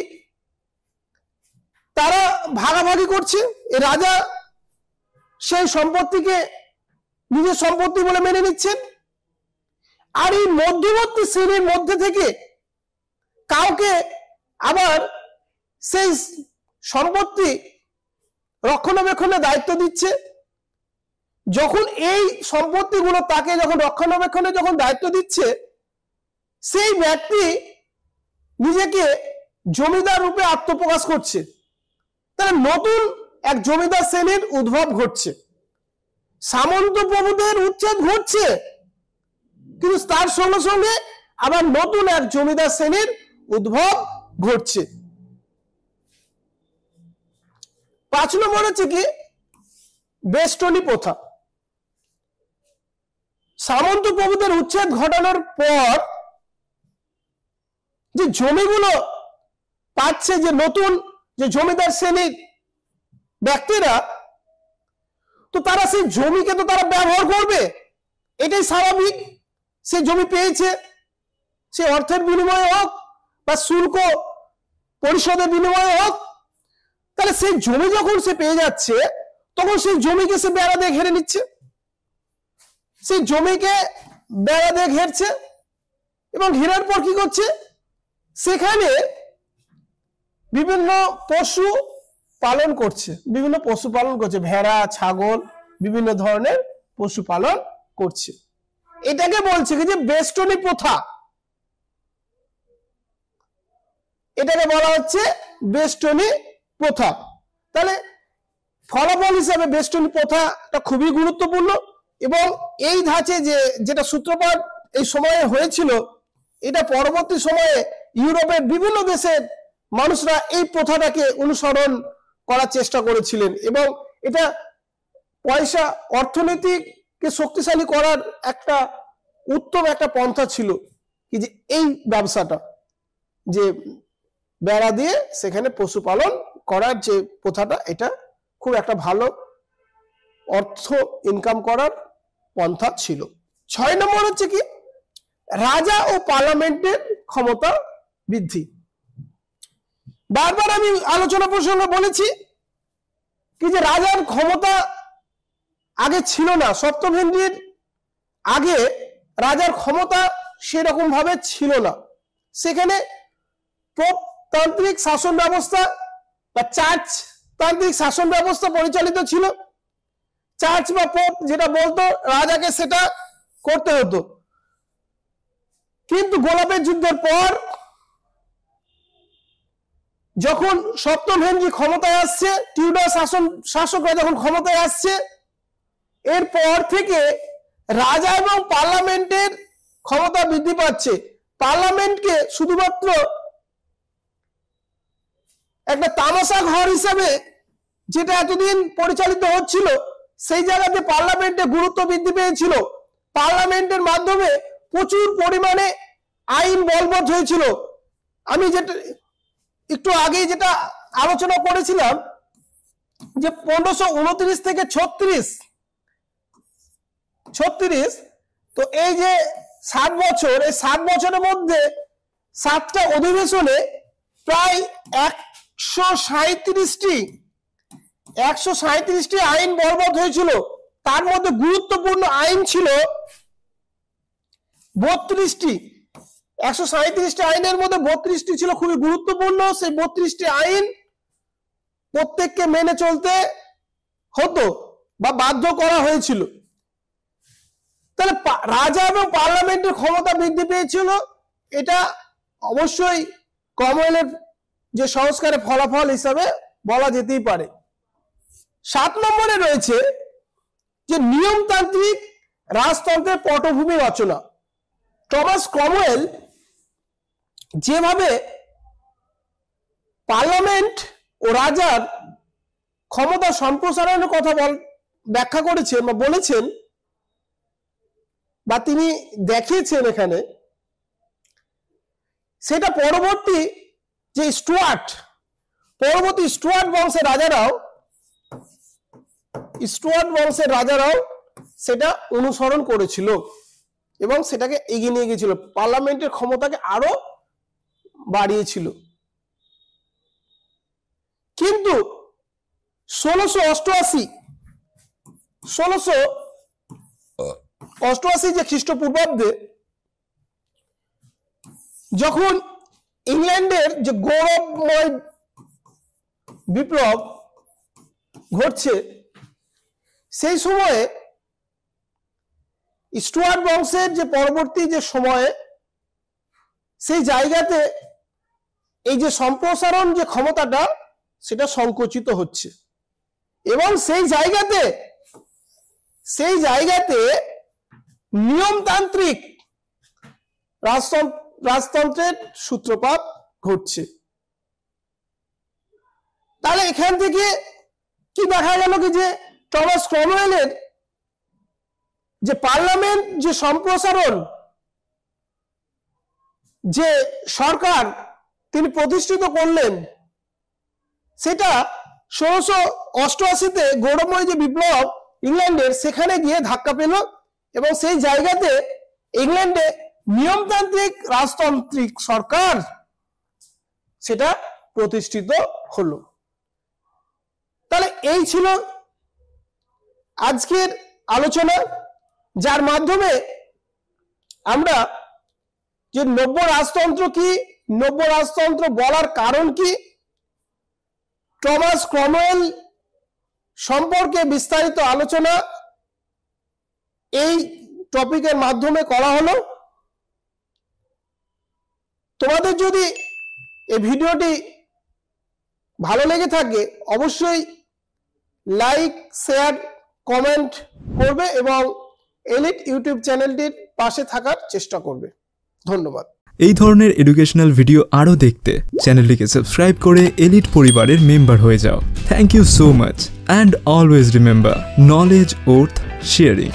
তারা ভাগাভাগি করছে, এই রাজা সেই সম্পত্তিকে নিজের সম্পত্তি বলে মেনে নিচ্ছেন। আর এই মধ্যবর্তী শ্রেণীর মধ্যে থেকে কাউকে আবার সেই সম্পত্তি রক্ষণাবেক্ষণের দায়িত্ব দিচ্ছে। যখন এই সম্পত্তিগুলো তাকে যখন রক্ষণাবেক্ষণের যখন দায়িত্ব দিচ্ছে, সেই ব্যক্তি নিজেকে জমিদার রূপে আত্মপ্রকাশ করছে। তাহলে নতুন এক জমিদার শ্রেণীর উদ্ভব ঘটছে। সামন্ত প্রভুদের উচ্ছেদ ঘটছে, কিন্তু তার সঙ্গে সঙ্গে আবার নতুন এক জমিদার শ্রেণীর উদ্ভব ঘটছে। 5 নম্বর হচ্ছে কি বেষ্টনী প্রথা। সামন্ত প্রভুদের উচ্ছেদ ঘটানোর পর যে জমিগুলো পাচ্ছে যে নতুন যে জমিদার শ্রেণীর ব্যক্তিরা, তো তারা সেই জমিকে তো তারা ব্যবহার করবে, এটাই স্বাভাবিক। সে জমি পেয়েছে, সে অর্থের বিনিময়ে হোক বা শুল্ক পরিশোধের বিনিময়ে হোক, তাহলে সেই জমি যখন সে পেয়ে যাচ্ছে, তখন সেই জমিকে সে বেড়া দিয়ে ঘিরে নিচ্ছে, সেই জমিকে বেড়া দিয়ে ঘেরছে এবং ঘেরার পর কি করছে, সেখানে বিভিন্ন পশু পালন করছে, ভেড়া, ছাগল, বিভিন্ন ধরনের পশু পালন করছে। এটাকে বলছে কি যে বেষ্টনী প্রথা, এটাকে বলা হচ্ছে বেষ্টনী প্রথা। তাহলে ফলাফল হিসাবে বেষ্টনী প্রথাটা খুবই গুরুত্বপূর্ণ, এবং এই ধাঁচে যেটা সূত্রপাত এই সময়ে হয়েছিল, এটা পরবর্তী সময়ে ইউরোপের বিভিন্ন দেশের মানুষরা এই প্রথাটাকে অনুসরণ করার চেষ্টা করেছিলেন, এবং এটা অর্থনীতিকে শক্তিশালী করার একটা উত্তম একটা পন্থা ছিল কি যে এই ব্যবসাটা, যে বেড়া দিয়ে সেখানে পশুপালন করার যে প্রথাটা, এটা খুব একটা ভালো অর্থ ইনকাম করার পন্থা ছিল। 6 নম্বর হচ্ছে কি রাজা ও পার্লামেন্টের ক্ষমতা বৃদ্ধি। বারবার আমি আলোচনা প্রসঙ্গে বলেছি কি যে রাজার ক্ষমতা আগে ছিল না, সপ্তম হেনরির আগে রাজার ক্ষমতা সেরকম ভাবে ছিল না। সেখানে পোপতান্ত্রিক শাসন ব্যবস্থা বা চার্চ তান্ত্রিক শাসন ব্যবস্থা পরিচালিত ছিল। চার্চ বা পোপ যেটা বলতো রাজাকে সেটা করতে হতো। কিন্তু গোলাপের যুদ্ধের পর যখন সপ্তম হেনরি ক্ষমতায় আসছে, টিউডার শাসকরা যখন ক্ষমতায় আসছে, এরপর থেকে রাজা এবং পার্লামেন্টের ক্ষমতা বৃদ্ধি পাচ্ছে। পার্লামেন্টকে শুধুমাত্র একটা তামাশা ঘর হিসাবে যেটা এতদিন পরিচালিত হচ্ছিল, সেই জায়গাতে পার্লামেন্টে গুরুত্ব বৃদ্ধি পেয়েছিল। পার্লামেন্টের মাধ্যমে প্রচুর পরিমাণে আইন বলবৎ হয়েছিল। আমি যেটা একটু আগে যেটা আলোচনা করেছিলাম যে 1529 থেকে 36, তো এই যে 7 বছর, এই 7 বছরের মধ্যে 7টা অধিবেশনে প্রায় 137টি আইন বলবৎ হয়েছিল। তার মধ্যে গুরুত্বপূর্ণ আইন ছিল 32টি। 137টি আইনের মধ্যে 32টি ছিল খুবই গুরুত্বপূর্ণ। সেই 32টি আইন প্রত্যেককে মেনে চলতে হতো বা বাধ্য করা হয়েছিল। তাহলে রাজা এবং পার্লামেন্টের ক্ষমতা বৃদ্ধি পেয়েছিল, এটা অবশ্যই কমওয়েলথের যে সংস্কারের ফলাফল হিসাবে বলা যেতেই পারে। 7 নম্বরে রয়েছে যে নিয়মতান্ত্রিক রাজতন্ত্রের পটভূমি রচনা। টমাস ক্রমওয়েল যেভাবে পার্লামেন্ট ও রাজার ক্ষমতা সম্প্রসারণের কথা ব্যাখ্যা করেছেন বা বলেছেন বা তিনি দেখিয়েছেন এখানে, সেটা পরবর্তী স্টুয়ার্ট বংশের রাজারাও সেটা অনুসরণ করেছিল এবং সেটাকে এগিয়ে নিয়ে গিয়েছিল, পার্লামেন্টের ক্ষমতাকে আরো বাড়িয়েছিল। কিন্তু 1688 যে খ্রিস্টপূর্বাব্দে যখন ইংল্যান্ডের যে গৌরবময় বিপ্লব ঘটছে, সেই সময়ে স্টুয়ার্ট বংশের যে পরবর্তী যে সময়ে সেই জায়গাতে এই যে সম্প্রসারণ যে ক্ষমতাটা সেটা সংকুচিত হচ্ছে, এবং সেই জায়গাতে নিয়মতান্ত্রিক রাজতন্ত্রের সূত্রপাত ঘটছে। তাহলে এখান থেকে কি দেখা গেল কি যে টমাস ক্রমওয়েলের যে পার্লামেন্ট যে সম্প্রসারণ যে সরকার তিনি প্রতিষ্ঠিত করলেন, সেটা 1688-তে গৌরবময় যে বিপ্লব ইংল্যান্ডের, সেখানে গিয়ে ধাক্কা পেল এবং সেই জায়গাতে ইংল্যান্ডে নিয়মতান্ত্রিক রাজতান্ত্রিক সরকার সেটা প্রতিষ্ঠিত হলো। তাহলে এই ছিল আজকের আলোচনা, যার মাধ্যমে আমরা যে নব্য রাজতন্ত্র কি, নব্য রাজতন্ত্র বলার কারণ কি, টমাস ক্রমওয়েল সম্পর্কে বিস্তারিত আলোচনা এই টপিকের মাধ্যমে করা হলো। তোমাদের যদি এই ভিডিওটি ভালো লেগে থাকে অবশ্যই লাইক, শেয়ার, কমেন্ট করবে এবং এলিট ইউটিউব চ্যানেলটির পাশে থাকার চেষ্টা করবে। ধন্যবাদ। এই ধরনের এডুকেশনাল ভিডিও আরও দেখতে চ্যানেলটিকে সাবস্ক্রাইব করে এলিট পরিবারের মেম্বার হয়ে যাও। Thank you so much and always remember, knowledge worth sharing.